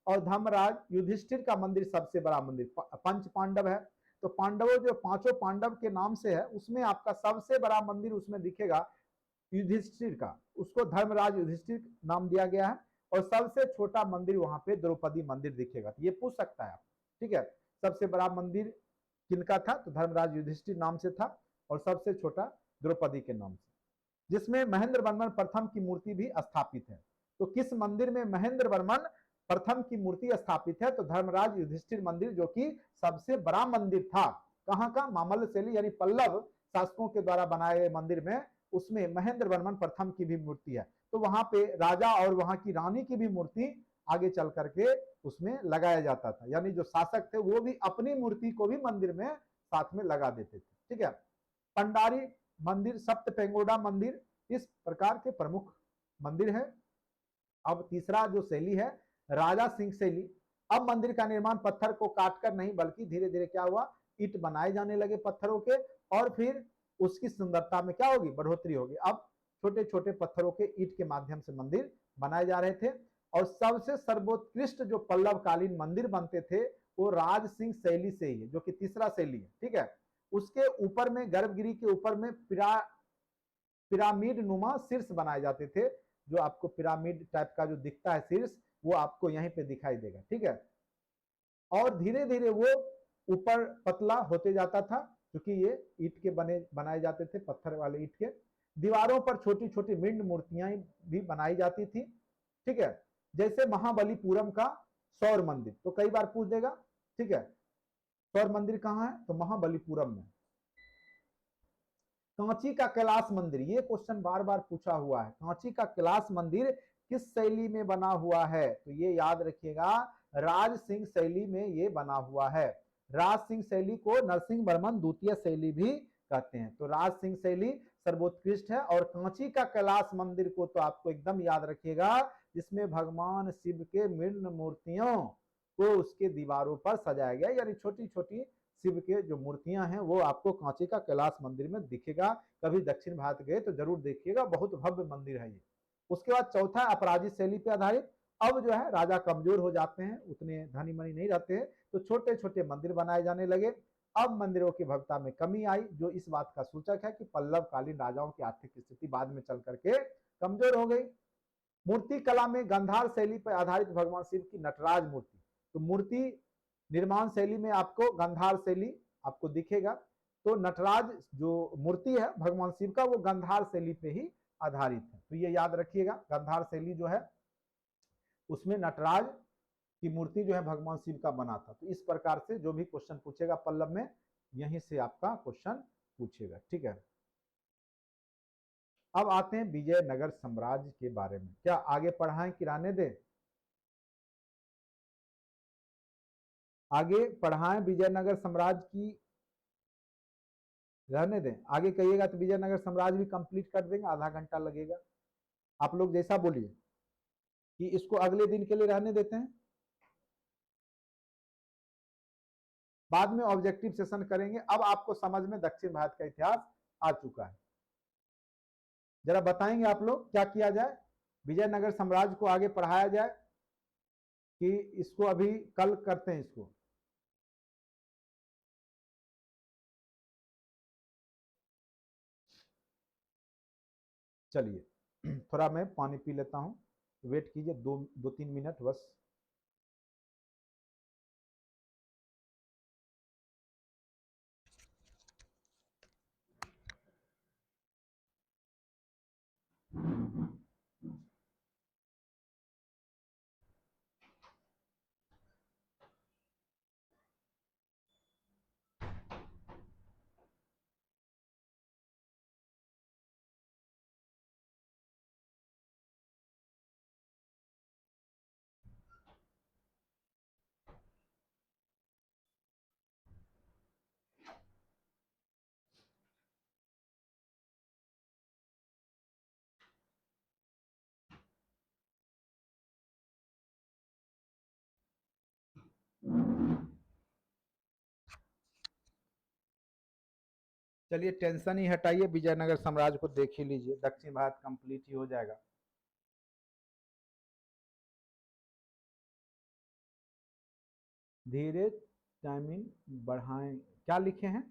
S1: और धर्मराज युधिष्ठिर का मंदिर सबसे बड़ा मंदिर। पंच पांडव है, तो पांडवों जो पांचों पांडव के नाम से है, उसमें आपका सबसे बड़ा मंदिर उसमें दिखेगा युधिष्ठिर का, उसको धर्मराज युधिष्ठिर नाम दिया गया है। और सबसे छोटा मंदिर वहां पे द्रौपदी मंदिर दिखेगा। ये पूछ सकता है आप, ठीक है। सबसे बड़ा मंदिर किनका था, तो धर्मराज युधिष्ठिर नाम से था, और सबसे छोटा द्रौपदी के नाम से, जिसमें महेंद्र वर्मन प्रथम की मूर्ति भी स्थापित है। तो किस मंदिर में महेंद्र वर्मन प्रथम की मूर्ति स्थापित है, तो धर्मराज युधिष्ठिर मंदिर, जो कि सबसे बड़ा मंदिर था। कहाँ का, मामल्य शैली यानी पल्लव शासकों के द्वारा बनाए गए मंदिर में, उसमें महेंद्र वर्मन प्रथम की भी मूर्ति है। तो वहां पे राजा और वहां की रानी की भी मूर्ति आगे चल करके उसमें लगाया जाता था, यानी जो शासक थे वो भी अपनी मूर्ति को भी मंदिर में साथ में लगा देते थे, ठीक है। पंडारी मंदिर, सप्त पेंगोडा मंदिर इस प्रकार के प्रमुख मंदिर है। अब तीसरा जो शैली है राजा सिंह शैली। अब मंदिर का निर्माण पत्थर को काटकर नहीं, बल्कि धीरे धीरे क्या हुआ, ईंट बनाए जाने लगे पत्थरों के, और फिर उसकी सुंदरता में क्या होगी, बढ़ोतरी होगी। अब छोटे छोटे पत्थरों के ईंट के माध्यम से मंदिर बनाए जा रहे थे। और सबसे सर्वोत्कृष्ट जो पल्लव कालीन मंदिर बनते थे वो राज सिंह शैली से ही है, जो कि तीसरा शैली है, ठीक है। उसके ऊपर में गर्भगिरी के ऊपर में पिरामिड नुमा शीर्ष बनाए जाते थे। जो आपको पिरामिड टाइप का जो दिखता है शीर्ष, वो आपको यहीं पे दिखाई देगा, ठीक है। और धीरे धीरे वो ऊपर पतला होते जाता था, क्योंकि ये ईंट के बनाए जाते थे, पत्थर वाले ईंट के। दीवारों पर छोटी छोटी मिंड मूर्तियां भी बनाई जाती थी, ठीक है। जैसे महाबलीपुरम का सौर मंदिर, तो कई बार पूछ देगा, ठीक है, सौर मंदिर कहाँ है, तो महाबलीपुरम में। कांची का कैलाश मंदिर, ये क्वेश्चन बार बार पूछा हुआ है, कांची का कैलाश मंदिर किस शैली में बना हुआ है, तो ये याद रखिएगा राज सिंह शैली में ये बना हुआ है। राज सिंह शैली को नरसिंह वर्मन द्वितीय शैली भी कहते हैं। तो राज सिंह शैली सर्वोत्कृष्ट है। और कांची का कैलाश मंदिर को तो आपको एकदम याद रखिएगा, जिसमें भगवान शिव के मृण मूर्तियों को उसके दीवारों पर सजाया गया, यानी छोटी छोटी शिव के जो मूर्तियां हैं वो आपको कांची का कैलाश मंदिर में दिखेगा। कभी दक्षिण भारत गए तो जरूर देखिएगा, बहुत भव्य मंदिर है ये। उसके बाद चौथा अपराजित शैली पे आधारित। अब जो है राजा कमजोर हो जाते हैं, उतने धनी मनी नहीं रहते हैं, तो छोटे छोटे मंदिर बनाए जाने लगे। अब मंदिरों की भव्यता में कमी आई, जो इस बात का सूचक है कि पल्लव कालीन राजाओं की आर्थिक स्थिति बाद में चल करके कमजोर हो गई। मूर्ति कला में गंधार शैली पर आधारित भगवान शिव की नटराज मूर्ति, तो मूर्ति निर्माण शैली में आपको गंधार शैली आपको दिखेगा। तो नटराज जो मूर्ति है भगवान शिव का, वो गंधार शैली पे ही आधारित है। तो ये याद रखिएगा, गंधार शैली जो है उसमें नटराज की मूर्ति जो है भगवान शिव का बना था। तो इस प्रकार से जो भी क्वेश्चन पूछेगा पल्लव में, यहीं से आपका क्वेश्चन पूछेगा, ठीक है। अब आते हैं विजयनगर साम्राज्य के बारे में। क्या आगे पढ़ाएं कि रहने दें? आगे पढ़ाएं विजयनगर साम्राज्य की, रहने दें? आगे कहिएगा तो विजयनगर साम्राज्य भी कंप्लीट कर देंगे, आधा घंटा लगेगा। आप लोग जैसा बोलिए कि इसको अगले दिन के लिए रहने देते हैं, बाद में ऑब्जेक्टिव सेशन करेंगे। अब आपको समझ में दक्षिण भारत का इतिहास आ चुका है। जरा बताएंगे आप लोग क्या किया जाए, विजयनगर साम्राज्य को आगे पढ़ाया जाए कि इसको अभी कल करते हैं इसको? चलिए थोड़ा मैं पानी पी लेता हूं, वेट कीजिए 2-3 मिनट बस। चलिए टेंशन ही हटाइए, विजयनगर साम्राज्य को देख ही लीजिए, दक्षिण भारत कंप्लीट ही हो जाएगा। धीरे टाइमिंग बढ़ाएं, क्या लिखे हैं?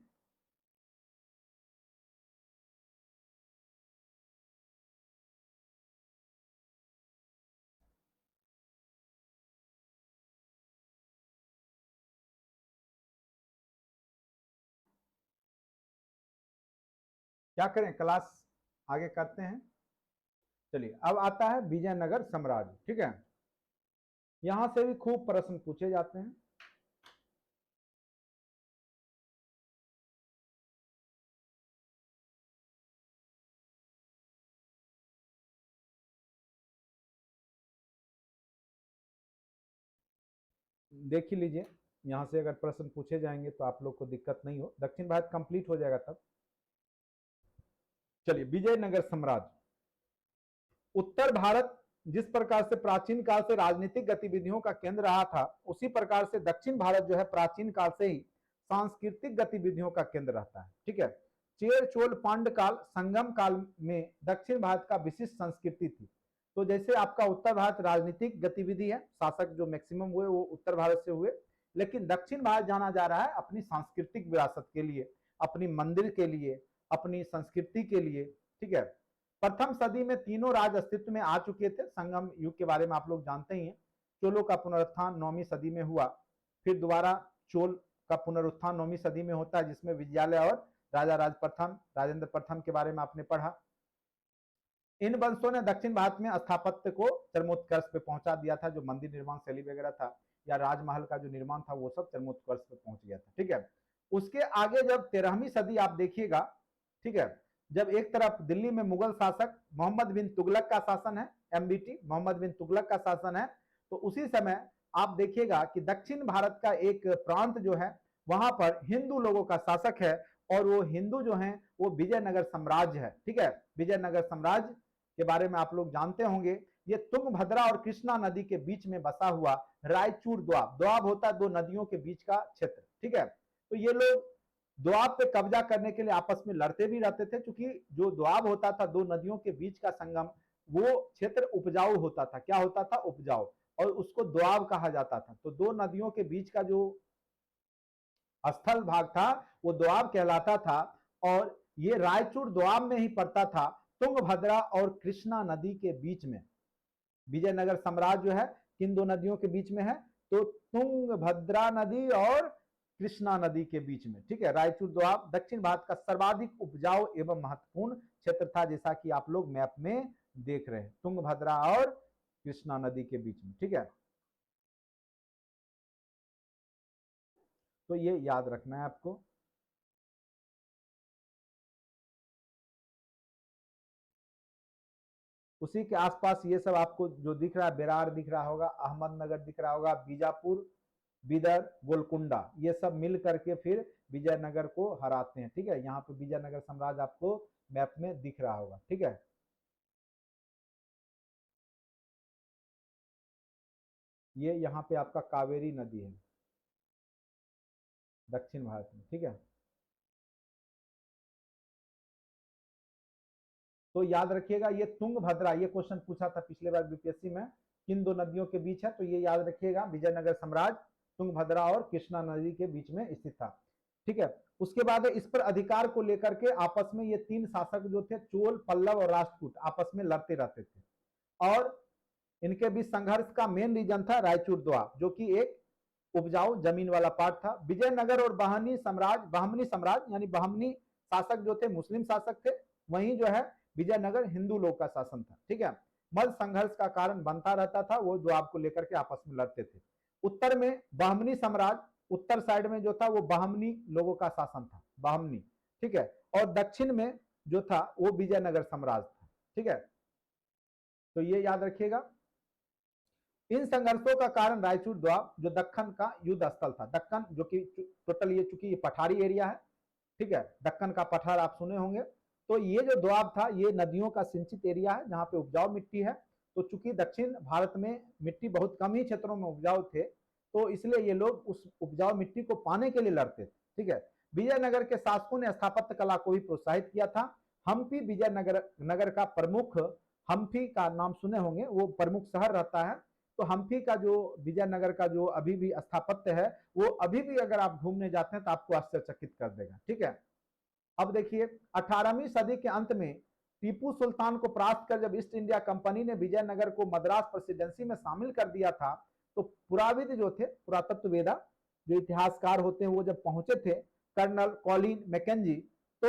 S1: क्या करें, क्लास आगे करते हैं। चलिए अब आता है विजयनगर साम्राज्य, ठीक है। यहां से भी खूब प्रश्न पूछे जाते हैं। देख ही लीजिए, यहां से अगर प्रश्न पूछे जाएंगे तो आप लोग को दिक्कत नहीं हो, दक्षिण भारत कंप्लीट हो जाएगा तब। चलिए विजयनगर साम्राज्य, उत्तर भारत जिस प्रकार से प्राचीन काल से राजनीतिक गतिविधियों का केंद्र रहा था, उसी प्रकार से दक्षिण भारत जो है प्राचीन काल से ही सांस्कृतिक गतिविधियों का केंद्र रहता है, ठीक है। चेर चोल पांड काल संगम काल में दक्षिण भारत का विशिष्ट संस्कृति थी। तो जैसे आपका उत्तर भारत राजनीतिक गतिविधि है, शासक जो मैक्सिमम हुए वो उत्तर भारत से हुए, लेकिन दक्षिण भारत जाना जा रहा है अपनी सांस्कृतिक विरासत के लिए, अपनी मंदिर के लिए, अपनी संस्कृति के लिए, ठीक है। प्रथम सदी में तीनों राज अस्तित्व में आ चुके थे। संगम युग के बारे में आप लोग जानते ही हैं। चोलों का पुनरुत्थान 9वीं सदी में हुआ, फिर दोबारा चोल का पुनरुत्थान 9वीं सदी में होता है, जिसमें विजयालय और राजा राज प्रथम, राजेंद्र प्रथम के बारे में आपने पढ़ा। इन वंशों ने दक्षिण भारत में स्थापत्य को चरमोत्कर्ष पे पहुंचा दिया था। जो मंदिर निर्माण शैली वगैरह था या राजमहल का जो निर्माण था वो सब चरमोत्कर्ष पे पहुंच गया था, ठीक है। उसके आगे जब 13वीं सदी आप देखिएगा, ठीक है, जब एक तरफ दिल्ली में मुगल शासक मोहम्मद बिन तुगलक का शासन है, एमबीटी मोहम्मद बिन तुगलक का शासन है, तो उसी समय आप देखिएगा कि दक्षिण भारत का एक प्रांत जो है वहां पर हिंदू लोगों का शासक है, और वो हिंदू जो है वो विजयनगर साम्राज्य है, ठीक है। विजयनगर साम्राज्य के बारे में आप लोग जानते होंगे। ये तुंगभद्रा और कृष्णा नदी के बीच में बसा हुआ रायचूर द्वाब, द्वाब होता है दो नदियों के बीच का क्षेत्र, ठीक है। तो ये लोग द्वाब पे कब्जा करने के लिए आपस में लड़ते भी रहते थे, क्योंकि जो द्वाब होता था दो नदियों के बीच का संगम, वो क्षेत्र उपजाऊ होता था। क्या होता था? उपजाऊ, और उसको द्वाब कहा जाता था। तो दो नदियों के बीच का जो स्थल भाग था वो द्वाब कहलाता था, और ये रायचूर द्वाब में ही पड़ता था, तुंगभद्रा और कृष्णा नदी के बीच में। विजयनगर साम्राज्य जो है किन दो नदियों के बीच में है? तो तुंगभद्रा नदी और कृष्णा नदी के बीच में, ठीक है। रायचूर द्वाब दक्षिण भारत का सर्वाधिक उपजाऊ एवं महत्वपूर्ण क्षेत्र था, जैसा कि आप लोग मैप में देख रहे हैं, तुंगभद्रा और कृष्णा नदी के बीच में, ठीक है। तो ये याद रखना है आपको। उसी के आसपास ये सब आपको जो दिख रहा है, बेरार दिख रहा होगा, अहमदनगर दिख रहा होगा, बीजापुर, बीदर, गोलकुंडा, ये सब मिल करके फिर विजयनगर को हराते हैं, ठीक है। यहाँ पे विजयनगर साम्राज्य आपको मैप में दिख रहा होगा, ठीक है। ये यहाँ पे आपका कावेरी नदी है दक्षिण भारत में, ठीक है। तो याद रखिएगा, ये तुंगभद्रा, ये क्वेश्चन पूछा था पिछले बार बीपीएससी में, किन दो नदियों के बीच है? तो ये याद रखिएगा, विजयनगर साम्राज्य तुंगभद्रा और कृष्णा नदी के बीच में स्थित था, ठीक है। उसके बाद इस पर अधिकार को लेकर के आपस में ये तीन शासक जो थे, चोल, पल्लव और राष्ट्रकूट, आपस में लड़ते रहते थे, और इनके बीच संघर्ष का मेन रीजन था रायचूर द्वाब, जो कि एक उपजाऊ जमीन वाला पार्ट था। विजयनगर और बहमनी साम्राज्य यानी बहमनी शासक जो थे मुस्लिम शासक थे, वहीं जो है विजयनगर हिंदू लोग का शासन था, ठीक है। मध्य संघर्ष का कारण बनता रहता था, वो द्वाब को लेकर के आपस में लड़ते थे। उत्तर में बहमनी साम्राज्य, उत्तर साइड में जो था वो बहमनी लोगों का शासन था, बहमनी, ठीक है। और दक्षिण में जो था वो विजयनगर साम्राज्य था, ठीक है। तो ये याद रखिएगा। इन संघर्षों का कारण रायचूर द्वाब जो दक्कन का युद्ध स्थल था, दक्कन जो कि टोटल ये चूंकि ये पठारी एरिया है, ठीक है, दक्कन का पठार आप सुने होंगे। तो ये जो द्वाब था ये नदियों का सिंचित एरिया है जहां पे उपजाऊ मिट्टी है। तो चूंकि दक्षिण भारत में मिट्टी बहुत कम ही क्षेत्रों में उपजाऊ थे, तो इसलिए ये लोग उस उपजाऊ मिट्टी को पाने के लिए लड़ते थे। ठीक है, विजयनगर के शासकों ने स्थापत्य कला को भी प्रोत्साहित किया था। हम्पी विजयनगर नगर का प्रमुख, हम्पी का नाम सुने होंगे, वो प्रमुख शहर रहता है। तो हम्पी का जो विजयनगर का जो अभी भी स्थापत्य है, वो अभी भी अगर आप घूमने जाते हैं तो आपको आश्चर्यचकित कर देगा। ठीक है, अब देखिए 18वीं सदी के अंत में टीपू सुल्तान को परास्त कर जब ईस्ट इंडिया कंपनी ने विजयनगर को मद्रास प्रेसिडेंसी में शामिल कर दिया था, तो पुराविद जो थे, पुरातत्ववेदा जो इतिहासकार होते हैं, वो जब पहुंचे थे, कर्नल कॉलिन मैकेंजी, तो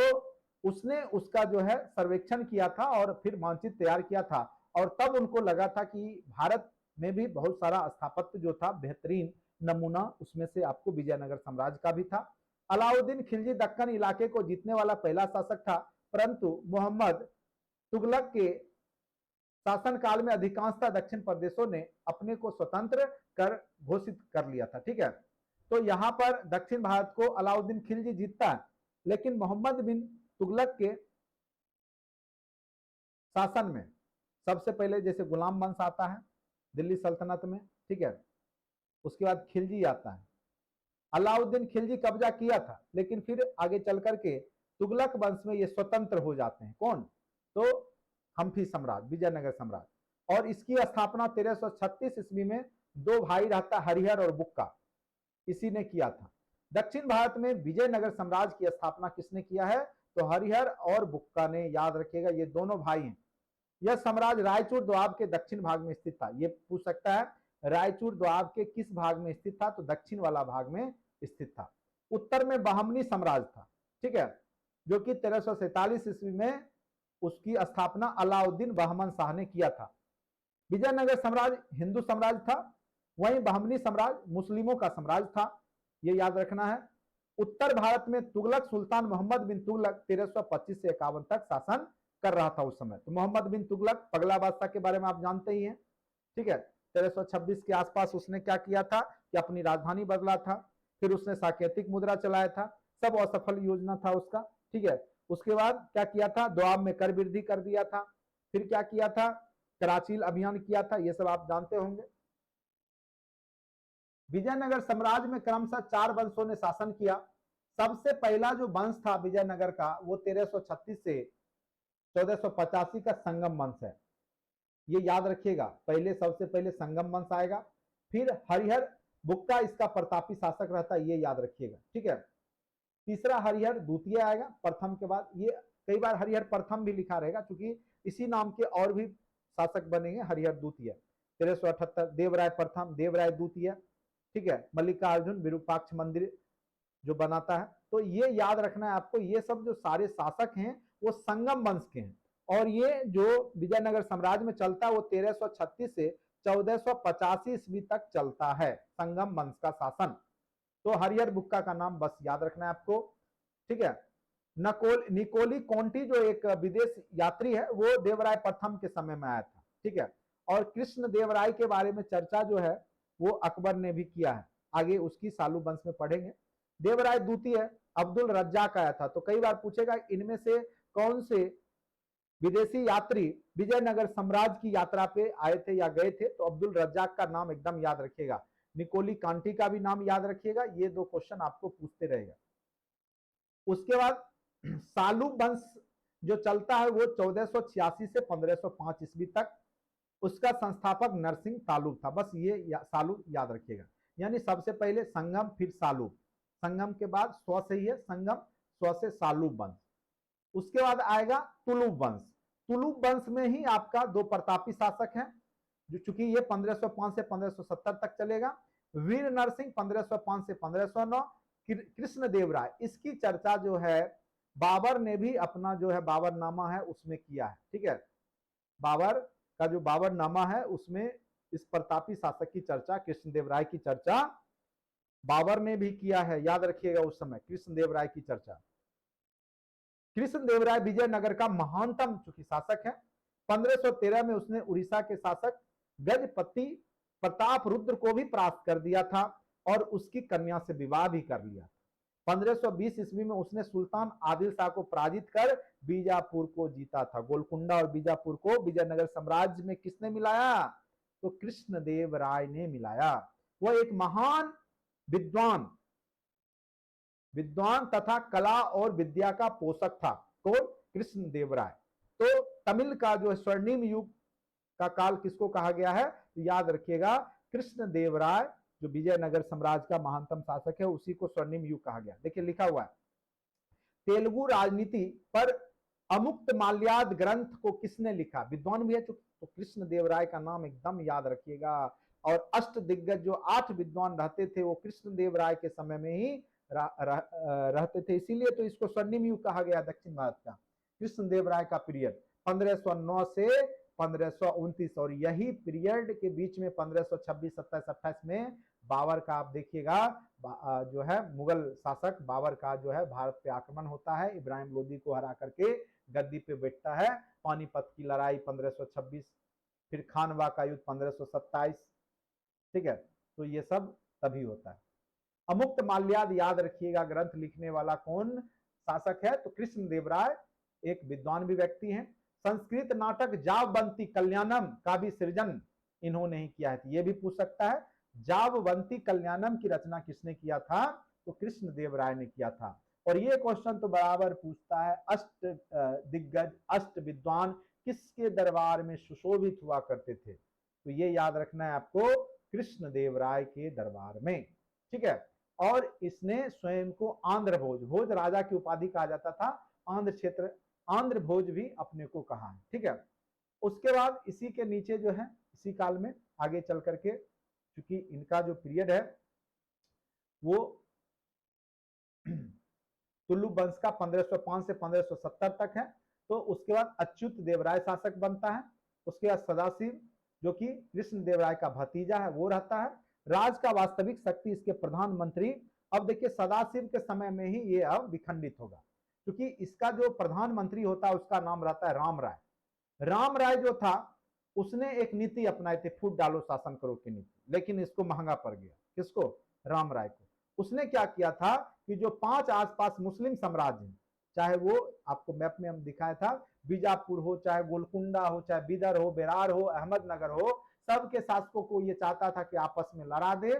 S1: उसने उसका जो है सर्वेक्षण किया था और फिर मानचित्र तैयार किया था। और तब उनको लगा था कि भारत में भी बहुत सारा स्थापत्य जो था बेहतरीन नमूना, उसमें से आपको विजयनगर साम्राज्य का भी था। अलाउद्दीन खिलजी दक्कन इलाके को जीतने वाला पहला शासक था, परंतु मोहम्मद तुगलक के शासनकाल में अधिकांशतः दक्षिण प्रदेशों ने अपने को स्वतंत्र कर घोषित कर लिया था। ठीक है, तो यहां पर दक्षिण भारत को अलाउद्दीन खिलजी जीतता है, लेकिन मोहम्मद बिन तुगलक के शासन में सबसे पहले जैसे गुलाम वंश आता है दिल्ली सल्तनत में, ठीक है, उसके बाद खिलजी आता है। अलाउद्दीन खिलजी कब्जा किया था, लेकिन फिर आगे चल करके तुगलक वंश में ये स्वतंत्र हो जाते हैं। कौन? तो हम्पी सम्राट, विजयनगर सम्राट। और इसकी स्थापना 1336 ईस्वी में दो भाई रहता हरिहर और बुक्का, इसी ने किया था। दक्षिण भारत में विजयनगर साम्राज्य की स्थापना किसने किया है? तो हरिहर और बुक्का ने। याद रखिएगा, ये दोनों भाई हैं। यह साम्राज्य रायचूर दोआब के दक्षिण भाग में स्थित था। ये पूछ सकता है रायचूर दोआब के किस भाग में स्थित था? तो दक्षिण वाला भाग में स्थित था। उत्तर में बहमनी साम्राज्य था, ठीक है, जो कि 1347 ईस्वी में उसकी स्थापना अलाउद्दीन बहमन शाह ने किया था। विजयनगर साम्राज्य हिंदू साम्राज्य था, वहीं बहमनी साम्राज्य मुस्लिमों का साम्राज्य था, ये याद रखना है। उत्तर भारत में तुगलक सुल्तान मोहम्मद बिन तुगलक 1325 से 51 तक शासन कर रहा था उस समय। तो मोहम्मद बिन तुगलक पगला बादशाह के बारे में आप जानते ही हैं, ठीक है। 1326 के आसपास उसने क्या किया था कि अपनी राजधानी बदला था, फिर उसने साकेतिक मुद्रा चलाया था, सब असफल योजना था उसका, ठीक है। उसके बाद क्या किया था? दोआब में कर वृद्धि कर दिया था। फिर क्या किया था? कराचील अभियान किया था, ये सब आप जानते होंगे। विजयनगर साम्राज्य में क्रमशः 4 वंशों ने शासन किया। सबसे पहला जो वंश था विजयनगर का, वो 1336 से 1485 का संगम वंश है। ये याद रखिएगा, पहले सबसे पहले संगम वंश आएगा, फिर हरिहर बुक्का इसका प्रतापी शासक रहता है, ये याद रखिएगा, ठीक है। तीसरा हरिहर द्वितीय आएगा प्रथम के बाद। ये कई बार हरिहर प्रथम भी लिखा रहेगा, क्योंकि इसी नाम के और भी शासक बनेंगे। हरिहर द्वितीय 1378, देवराय प्रथम, देवराय द्वितीय, ठीक है। मल्लिकार्जुन विरूपाक्ष मंदिर जो बनाता है। तो ये याद रखना है आपको, ये सब जो सारे शासक हैं वो संगम वंश के हैं। और ये जो विजयनगर साम्राज्य में चलता है वो 1336 से 1485 ईस्वी तक चलता है, संगम वंश का शासन। तो हरिहर बुक्का का नाम बस याद रखना है आपको, ठीक है। निकोली कॉन्टी जो एक विदेश यात्री है, वो देवराय प्रथम के समय में आया था, ठीक है। और कृष्ण देवराय के बारे में चर्चा जो है वो अकबर ने भी किया है, आगे उसकी सालू वंश में पढ़ेंगे। देवराय द्वितीय अब्दुल रज्जाक आया था। तो कई बार पूछेगा इनमें से कौन से विदेशी यात्री विजयनगर साम्राज्य की यात्रा पे आए थे या गए थे? तो अब्दुल रज्जाक का नाम एकदम याद रखिएगा। निकोली कांटी का भी नाम याद रखिएगा, ये दो क्वेश्चन आपको पूछते रहेगा। उसके बाद सालू वंश जो चलता है वो 1486 से 1505 ईस्वी तक। उसका संस्थापक नरसिंह तालुब था। बस ये सालू याद रखिएगा। यानी सबसे पहले संगम, फिर सालू, संगम के बाद स्व से ही है संगम, स्व से सालूब वंश। उसके बाद आएगा तुलुब वंश। तुलुब वंश में ही आपका दो प्रतापी शासक हैं, जो चूंकि ये 1505 से 1570 तक चलेगा। वीर नरसिंह 1505 से 1509, कृष्ण देव राय, इसकी चर्चा जो है बाबर ने भी अपना जो है बाबरनामा है उसमें किया है, ठीक है। बाबर का जो बाबरनामा है उसमें इस प्रतापी शासक की चर्चा, कृष्णदेव राय की चर्चा बाबर ने भी किया है, याद रखिएगा उस समय कृष्णदेव राय की चर्चा। कृष्णदेव राय विजयनगर का महानतम चूंकि शासक है। 1513 में उसने उड़ीसा के शासक गजपति प्रताप रुद्र को भी परास्त कर दिया था और उसकी कन्या से विवाह भी कर लिया। 1520 ईस्वी में उसने सुल्तान आदिल शाह को पराजित कर बीजापुर को जीता था। गोलकुंडा और बीजापुर को विजयनगर साम्राज्य में किसने मिलाया? तो कृष्णदेव राय ने मिलाया। वह एक महान विद्वान विद्वान तथा कला और विद्या का पोषक था। कौन? कृष्णदेवराय। तो तमिल का जो स्वर्णिम युग का काल किसको कहा गया है? तो याद रखिएगा, कृष्णदेवराय जो विजयनगर साम्राज्य का महानतम शासक है, उसी को स्वर्णिम युग कहा गया। देखिए लिखा हुआ है, तेलुगु राजनीति पर अमुक्त माल्याद ग्रंथ को किसने लिखा? विद्वान भी है तो कृष्णदेवराय का नाम एकदम याद रखिएगा। और अष्ट दिग्गज जो 8 विद्वान रहते थे वो कृष्णदेवराय के समय में ही रहते थे, इसीलिए तो इसको स्वर्णिम युग कहा गया दक्षिण भारत का। कृष्णदेवराय का पीरियड 1509 से 1529, और यही पीरियड के बीच में 1526, 27, 28 में बाबर का आप देखिएगा जो है मुगल शासक बाबर का जो है भारत पे आक्रमण होता है, इब्राहिम लोदी को हरा करके गद्दी पे बैठता है। पानीपत की लड़ाई 1526, फिर खानवा का युद्ध 1527, ठीक है। तो ये सब तभी होता है। अमुक्त माल्याद याद रखिएगा, ग्रंथ लिखने वाला कौन शासक है? तो कृष्णदेवराय एक विद्वान भी व्यक्ति हैं। संस्कृत नाटक जावबंती कल्याणम का भी सृजन इन्होंने ही किया है, ये भी पूछ सकता है। जावबंती कल्याणम की रचना किसने किया था? तो कृष्णदेवराय ने किया था। और ये क्वेश्चन तो बराबर पूछता है, अष्ट दिग्गज अष्ट विद्वान किसके दरबार में सुशोभित हुआ करते थे? तो ये याद रखना है आपको, कृष्णदेवराय के दरबार में, ठीक है। और इसने स्वयं को आंध्र भोज, भोज राजा की उपाधि कहा जाता था, आंध्र क्षेत्र आंध्र भोज भी अपने को कहा है, ठीक है। उसके बाद इसी के नीचे जो है, इसी काल में आगे चल करके, क्योंकि इनका जो पीरियड है वो तुलु वंश का 1505 से 1570 तक है। तो उसके बाद अच्युत देवराय शासक बनता है। उसके बाद सदाशिव जो कि कृष्णदेवराय का भतीजा है वो रहता है। राज का वास्तविक शक्ति इसके प्रधानमंत्री, अब देखिए सदाशिव के समय में ही ये अब विखंडित होगा, क्योंकि इसका जो प्रधानमंत्री होता है उसका नाम रहता है राम राय। राम राय जो था उसने एक नीति अपनाई थी, फूट डालो शासन करो की नीति, लेकिन इसको महंगा पड़ गया। किसको? राम राय को। उसने क्या किया था कि जो 5 आसपास मुस्लिम साम्राज्य, चाहे वो आपको मैप में हम दिखाया था, बीजापुर हो, चाहे गोलकुंडा हो, चाहे बिदर हो, बेरार हो, अहमदनगर हो, सबके शासकों को ये चाहता था कि आपस में लड़ा दे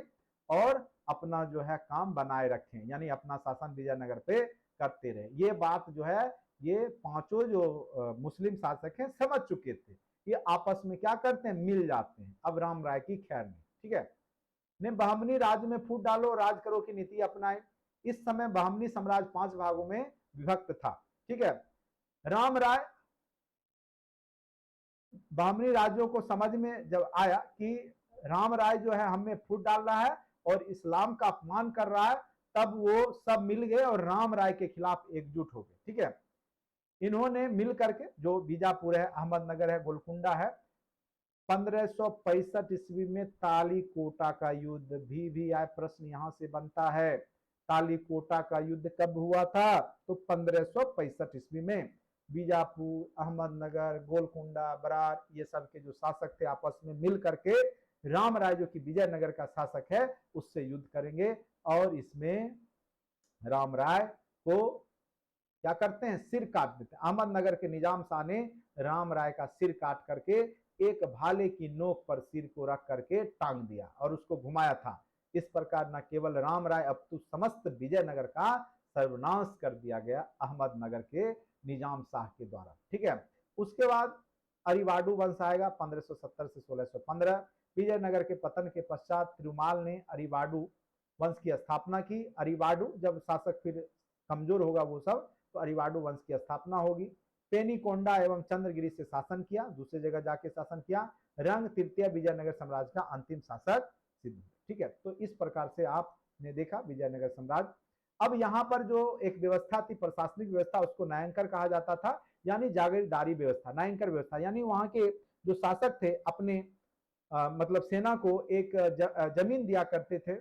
S1: और अपना जो है काम बनाए रखें, यानी अपना शासन विजयनगर पे करते रहे। ये बात जो है ये पांचों जो मुस्लिम शासक हैं समझ चुके थे, ये आपस में क्या करते हैं, मिल जाते हैं। अब राम राय की खैर नहीं, ठीक है। ने बहमनी राज्य में फूट डालो राज करो की नीति अपनाई। इस समय बहमनी साम्राज्य 5 भागों में विभक्त था, ठीक है। राम राय बहमनी राज्यों को समझ में जब आया कि राम राय जो है हमें फूट डाल रहा है और इस्लाम का अपमान कर रहा है, तब वो सब मिल गए और राम राय के खिलाफ एकजुट हो गए, ठीक है। इन्होंने मिल करके, जो बीजापुर है, अहमदनगर है, गोलकुंडा है, 1565 ईस्वी में तालीकोटा का युद्ध भी आए, प्रश्न यहां से बनता है। तालीकोटा का युद्ध कब हुआ था? तो 1565 ईस्वी में। बीजापुर, अहमदनगर, गोलकुंडा, बरार, ये सब के जो शासक थे आपस में मिल करके राम राय जो कि विजयनगर का शासक है उससे युद्ध करेंगे, और इसमें राम राय को क्या करते हैं, सिर काट देते हैं। अहमदनगर के निजाम शाह ने राम राय का सिर काट करके एक भाले की नोक पर सिर को रख करके टांग दिया और उसको घुमाया था। इस प्रकार न केवल राम राय अपितु समस्त विजयनगर का सर्वनाश कर दिया गया अहमदनगर के निजाम शाह के द्वारा, ठीक है। उसके बाद अरिवाडू वंश आएगा 1570 से 1615। विजयनगर के पतन के पश्चात तिरुमाल ने अरिवाडू वंश की स्थापना की। अरिवाडू जब शासक फिर कमजोर होगा वो सब, तो अरिवाडू वंश की स्थापना होगी। पेनीकोंडा एवं चंद्रगिरी से शासन किया, दूसरी जगह जाके शासन किया। रंग तृतीय विजयनगर साम्राज्य का अंतिम शासक सिद्ध, ठीक है। तो इस प्रकार से आपने देखा विजयनगर साम्राज्य। अब यहाँ पर जो एक व्यवस्था थी, प्रशासनिक व्यवस्था, उसको नायंकर कहा जाता था, यानी जागीरदारी व्यवस्था, नायंकर व्यवस्था, यानी वहां के जो शासक थे अपने मतलब सेना को एक जमीन दिया करते थे,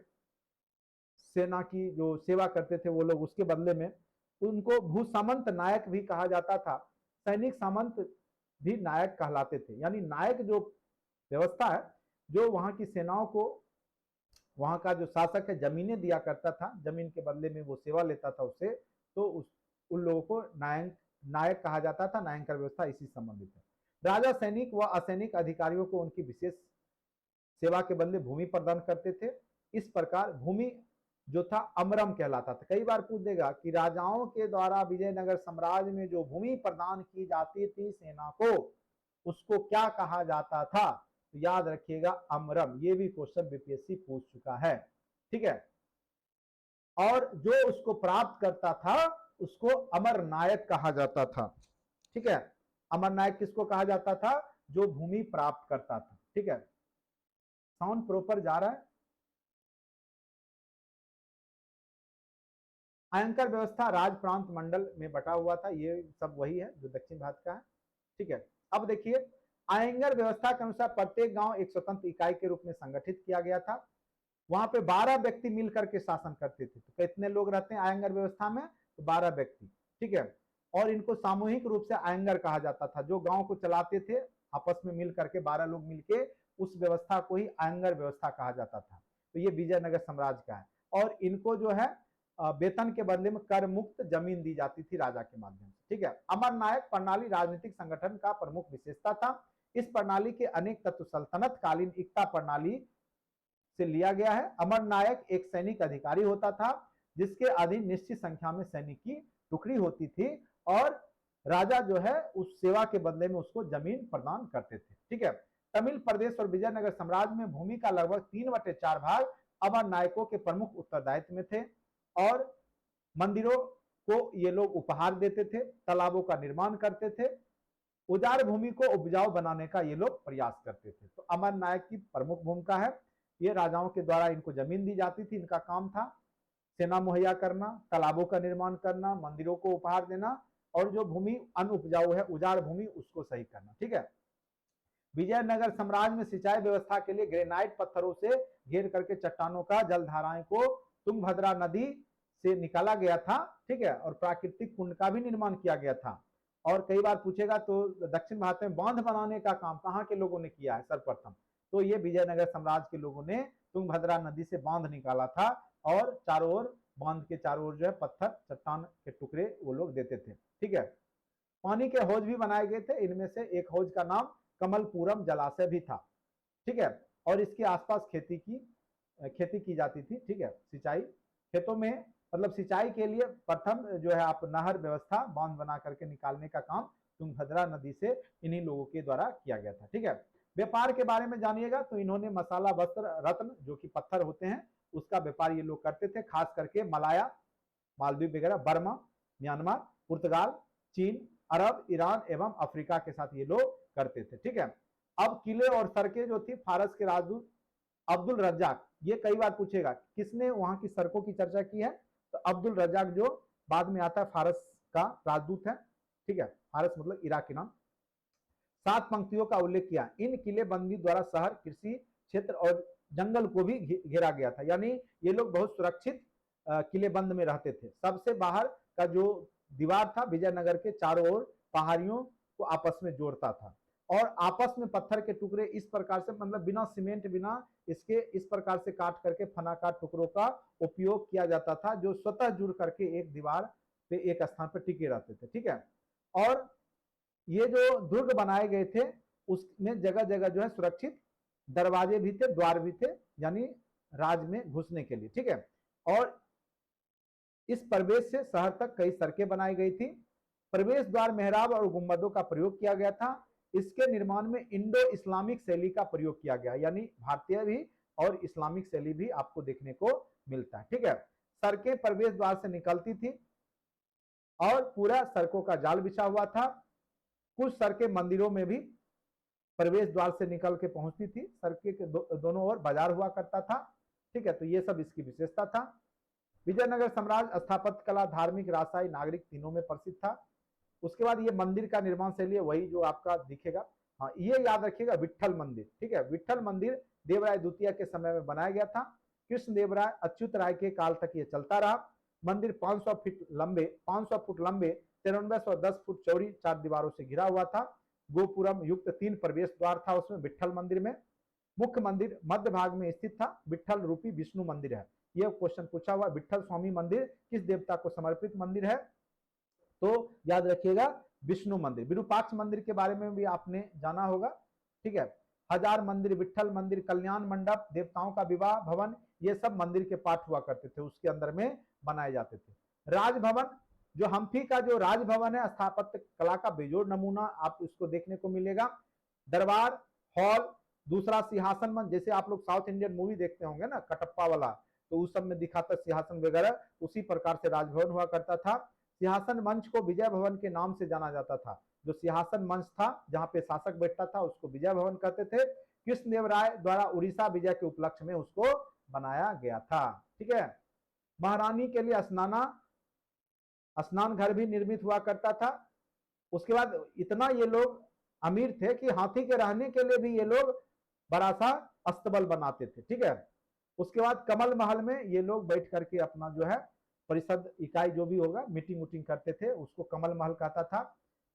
S1: सेना की जो सेवा करते थे वो लोग, उसके बदले में उनको भूसामंत नायक भी कहा जाता था। सैनिक सामंत भी नायक कहलाते थे, यानी नायक जो व्यवस्था है, जो वहां की सेनाओं को वहां का जो शासक है जमीनें दिया करता था, जमीन के बदले में वो सेवा लेता था उससे, तो उन लोगों को नायक कहा जाता था। नायंकर व्यवस्था इसी संबंधित है। राजा सैनिक व असैनिक अधिकारियों को उनकी विशेष सेवा के बदले भूमि प्रदान करते थे। इस प्रकार भूमि जो था अमरम कहलाता था। कई बार पूछ देगा कि राजाओं के द्वारा विजयनगर साम्राज्य में जो भूमि प्रदान की जाती थी सेना को, उसको क्या कहा जाता था? तो याद रखिएगा अमरम। ये भी क्वेश्चन बीपीएससी पूछ चुका है, ठीक है। और जो उसको प्राप्त करता था उसको अमर नायक कहा जाता था, ठीक है। अमर नायक किसको कहा जाता था? जो भूमि प्राप्त करता था, ठीक है। साउंड प्रॉपर जा रहा है? आयंकर व्यवस्था राज प्रांत मंडल में बटा हुआ था। ये सब वही है जो दक्षिण भारत का है, ठीक है। अब देखिए, आयंगर व्यवस्था के अनुसार प्रत्येक गांव एक स्वतंत्र इकाई के रूप में संगठित किया गया था। वहां पे 12 व्यक्ति मिलकर के शासन करते थे। तो कितने लोग रहते हैं आयंगर व्यवस्था में? तो 12 व्यक्ति, ठीक है। और इनको सामूहिक रूप से आयंगर कहा जाता था। जो गांव को चलाते थे आपस में मिल करके 12 लोग मिलके, उस व्यवस्था को ही आयंगर व्यवस्था कहा जाता था। तो ये विजयनगर साम्राज्य का है। और इनको जो है वेतन के बदले में कर मुक्त जमीन दी जाती थी राजा के माध्यम से, ठीक है। अमर नायक प्रणाली राजनीतिक संगठन का प्रमुख विशेषता था। इस प्रणाली के अनेक तत्व सल्तनत कालीन एकता प्रणाली से लिया गया है। अमर नायक एक सैनिक अधिकारी होता था जिसके अधीन निश्चित संख्या में सैनिक की टुकड़ी होती थी और राजा जो है उस सेवा के बदले में उसको जमीन प्रदान करते थे, ठीक है। तमिल प्रदेश और विजयनगर साम्राज्य में भूमि का लगभग 3/4 भाग अमर नायकों के प्रमुख उत्तरदायित्व में थे और मंदिरों को ये लोग उपहार देते थे, तालाबों का निर्माण करते थे, उदार भूमि को उपजाऊ बनाने का ये लोग प्रयास करते थे। तो अमर नायक की प्रमुख भूमिका है। ये राजाओं के द्वारा इनको जमीन दी जाती थी, इनका काम था सेना मुहैया करना, तालाबों का निर्माण करना, मंदिरों को उपहार देना और जो भूमि अनुपजाऊ है उजाड़ भूमि उसको सही करना, ठीक है। विजयनगर साम्राज्य में सिंचाई व्यवस्था के लिए ग्रेनाइट पत्थरों से घेर करके चट्टानों का जलधाराएं को तुंगभद्रा नदी से निकाला गया था, ठीक है। और प्राकृतिक कुंड का भी निर्माण किया गया था। और कई बार पूछेगा तो दक्षिण भारत में बांध बनाने का काम कहाँ के लोगों ने किया है सर्वप्रथम? तो ये विजयनगर साम्राज्य के लोगों ने तुंगभद्रा नदी से बांध निकाला था और चारों ओर बांध के चारों ओर जो है पत्थर चट्टान के टुकड़े वो लोग देते थे, ठीक है। पानी के हौज भी बनाए गए थे। इनमें से एक हौज का नाम कमलपुरम जलाशय भी था, ठीक है। और इसके आसपास खेती की जाती थी, ठीक है। सिंचाई खेतों में मतलब सिंचाई के लिए प्रथम जो है आप नहर व्यवस्था बांध बना करके निकालने का काम तुंगभद्रा नदी से इन्हीं लोगों के द्वारा किया गया था, ठीक है। व्यापार के बारे में जानिएगा तो इन्होंने मसाला, वस्त्र, रत्न जो कि पत्थर होते हैं उसका व्यापार ये लोग करते थे, खास करके मलाया, मालदीव वगैरह, बर्मा, म्यांमार, पुर्तगाल, चीन, अरब, ईरान एवं अफ्रीका के साथ ये लोग करते थे, ठीक है। अब किले और सड़कें जो थी फारस के राजदूत अब्दुल रज्जाक, ये कई बार पूछेगा किसने वहां की सड़कों की चर्चा की है? तो अब्दुल रज्जाक जो बाद में आता है फारस का राजदूत है, ठीक है। फारस मतलब इराक के नाम। 7 पंक्तियों का उल्लेख किया। इन किलेबंदी द्वारा शहर, कृषि क्षेत्र और जंगल को भी घेरा गया था। यानी ये लोग बहुत सुरक्षित किलेबंद में रहते थे। सबसे बाहर का जो दीवार था विजयनगर के चारों ओर पहाड़ियों को आपस में जोड़ता था और आपस में पत्थर के टुकड़े इस प्रकार से मतलब बिना सीमेंट, बिना इसके इस प्रकार से काट करके फनाकार टुकड़ों का उपयोग किया जाता था जो स्वतः जुड़ करके एक दीवार पे एक स्थान पर टिके रहते थे, ठीक है। और ये जो दुर्ग बनाए गए थे उसमें जगह जगह जो है सुरक्षित दरवाजे भी थे, द्वार भी थे, यानी राज में घुसने के लिए, ठीक है। और इस प्रवेश से शहर तक कई सड़कें बनाई गई थी। प्रवेश द्वार, मेहराब और गुंबदों का प्रयोग किया गया था। इसके निर्माण में इंडो इस्लामिक शैली का प्रयोग किया गया, यानी भारतीय भी और इस्लामिक शैली भी आपको देखने को मिलता है, ठीक है। सड़कें प्रवेश द्वार से निकलती थी और पूरा सड़कों का जाल बिछा हुआ था। कुछ सड़कें मंदिरों में भी प्रवेश द्वार से निकल के पहुंचती थी। सड़कें के दोनों ओर बाजार हुआ करता था, ठीक है। तो ये सब इसकी विशेषता था। विजयनगर साम्राज्य स्थापत्य कला, धार्मिक, राजशाही, नागरिक तीनों में प्रसिद्ध था। उसके बाद ये मंदिर का निर्माण शैली है वही जो आपका दिखेगा। हाँ, ये याद रखिएगा विट्ठल मंदिर, ठीक है। विट्ठल मंदिर देवराय द्वितीय के समय में बनाया गया था। कृष्ण देवराय अच्युत राय के काल तक ये चलता रहा। मंदिर 500 फुट लंबे 9310 फुट चौड़ी 4 दीवारों से घिरा हुआ था। गोपुरम युक्त 3 प्रवेश द्वार था उसमें विट्ठल मंदिर में। मुख्य मंदिर मध्य भाग में स्थित था। विट्ठल रूपी विष्णु मंदिर है। यह क्वेश्चन पूछा हुआ, विट्ठल स्वामी मंदिर किस देवता को समर्पित मंदिर है? तो याद रखिएगा विष्णु मंदिर। विरूपाक्ष मंदिर के बारे में भी आपने जाना होगा, ठीक है। हजार मंदिर, विठल मंदिर, कल्याण मंडप, देवताओं का विवाह भवन, ये सब मंदिर के पार्ट हुआ करते थे, उसके अंदर में बनाए जाते थे। राजभवन, जो हम्पी का जो राजभवन है, स्थापत्य कला का बेजोड़ नमूना आप इसको देखने को मिलेगा। दरबार हॉल, दूसरा सिंहासन मंच, जैसे आप लोग साउथ इंडियन मूवी देखते होंगे ना, कटप्पा वाला, तो उस सब में दिखाता सिंहासन वगैरह, उसी प्रकार से राजभवन हुआ करता था। सिंहासन मंच को विजय भवन के नाम से जाना जाता था। जो सिंहासन मंच था जहां पे शासक बैठता था उसको विजय भवन कहते थे। कृष्णदेवराय द्वारा उड़ीसा विजय के उपलक्ष्य में उसको बनाया गया था। ठीक है। महारानी के लिए स्नान घर भी निर्मित हुआ करता था। उसके बाद इतना ये लोग अमीर थे कि हाथी के रहने के लिए भी ये लोग बड़ा सा अस्तबल बनाते थे। ठीक है। उसके बाद कमल महल में ये लोग बैठ करके अपना जो है परिषद इकाई जो भी होगा मीटिंग उटिंग करते थे, उसको कमल महल कहता था।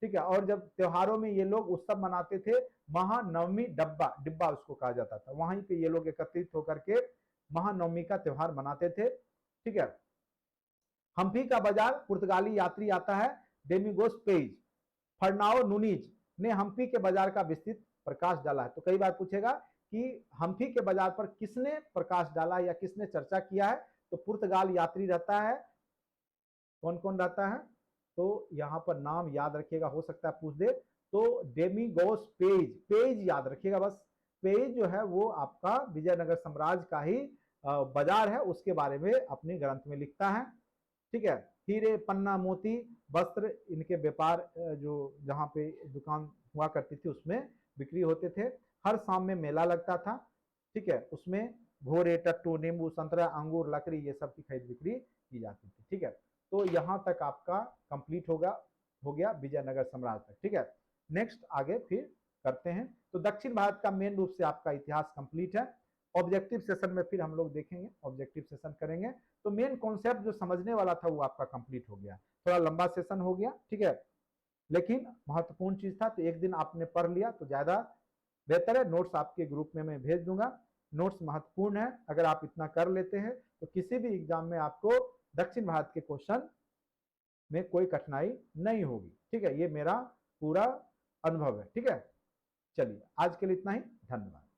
S1: ठीक है। और जब त्योहारों में ये लोग उत्सव मनाते थे, महानवमी डिब्बा उसको कहा जाता था, वहीं पे ये लोग एकत्रित होकर के महानवमी का त्योहार मनाते थे। ठीक है। हम्पी का बाजार, पुर्तगाली यात्री आता है डेमिगोस पेज, फर्नाओ नूनीज ने हम्पी के बाजार का विस्तृत प्रकाश डाला है। तो कई बार पूछेगा कि हम्पी के बाजार पर किसने प्रकाश डाला या किसने चर्चा किया है, तो पुर्तगाल यात्री रहता है। कौन कौन रहता है, तो यहाँ पर नाम याद रखिएगा, हो सकता है पूछ दे, तो डेमिगोस पेज याद रखिएगा बस। पेज जो है वो आपका विजयनगर साम्राज्य का ही बाजार है, उसके बारे में अपने ग्रंथ में लिखता है। ठीक है। हीरे, पन्ना, मोती, वस्त्र, इनके व्यापार जो जहाँ पे दुकान हुआ करती थी उसमें बिक्री होते थे। हर शाम में मेला लगता था। ठीक है। उसमें घोड़े, टट्टू, नींबू, संतरा, अंगूर, लकड़ी, ये सब की खरीद बिक्री की जाती थी। ठीक है। तो यहाँ तक आपका कंप्लीट हो गया विजयनगर साम्राज्य तक। ठीक है। नेक्स्ट आगे फिर करते हैं। तो दक्षिण भारत का मेन रूप से आपका इतिहास कंप्लीट है। ऑब्जेक्टिव सेशन में फिर हम लोग देखेंगे, ऑब्जेक्टिव सेशन करेंगे। तो मेन कॉन्सेप्ट जो समझने वाला था वो आपका कंप्लीट हो गया। थोड़ा लंबा सेशन हो गया। ठीक है। लेकिन महत्वपूर्ण चीज था, तो एक दिन आपने पढ़ लिया तो ज्यादा बेहतर है। नोट्स आपके ग्रुप में मैं भेज दूंगा। नोट्स महत्वपूर्ण है, अगर आप इतना कर लेते हैं तो किसी भी एग्जाम में आपको दक्षिण भारत के क्वेश्चन में कोई कठिनाई नहीं होगी। ठीक है। ये मेरा पूरा अनुभव है। ठीक है। चलिए आज के लिए इतना ही, धन्यवाद।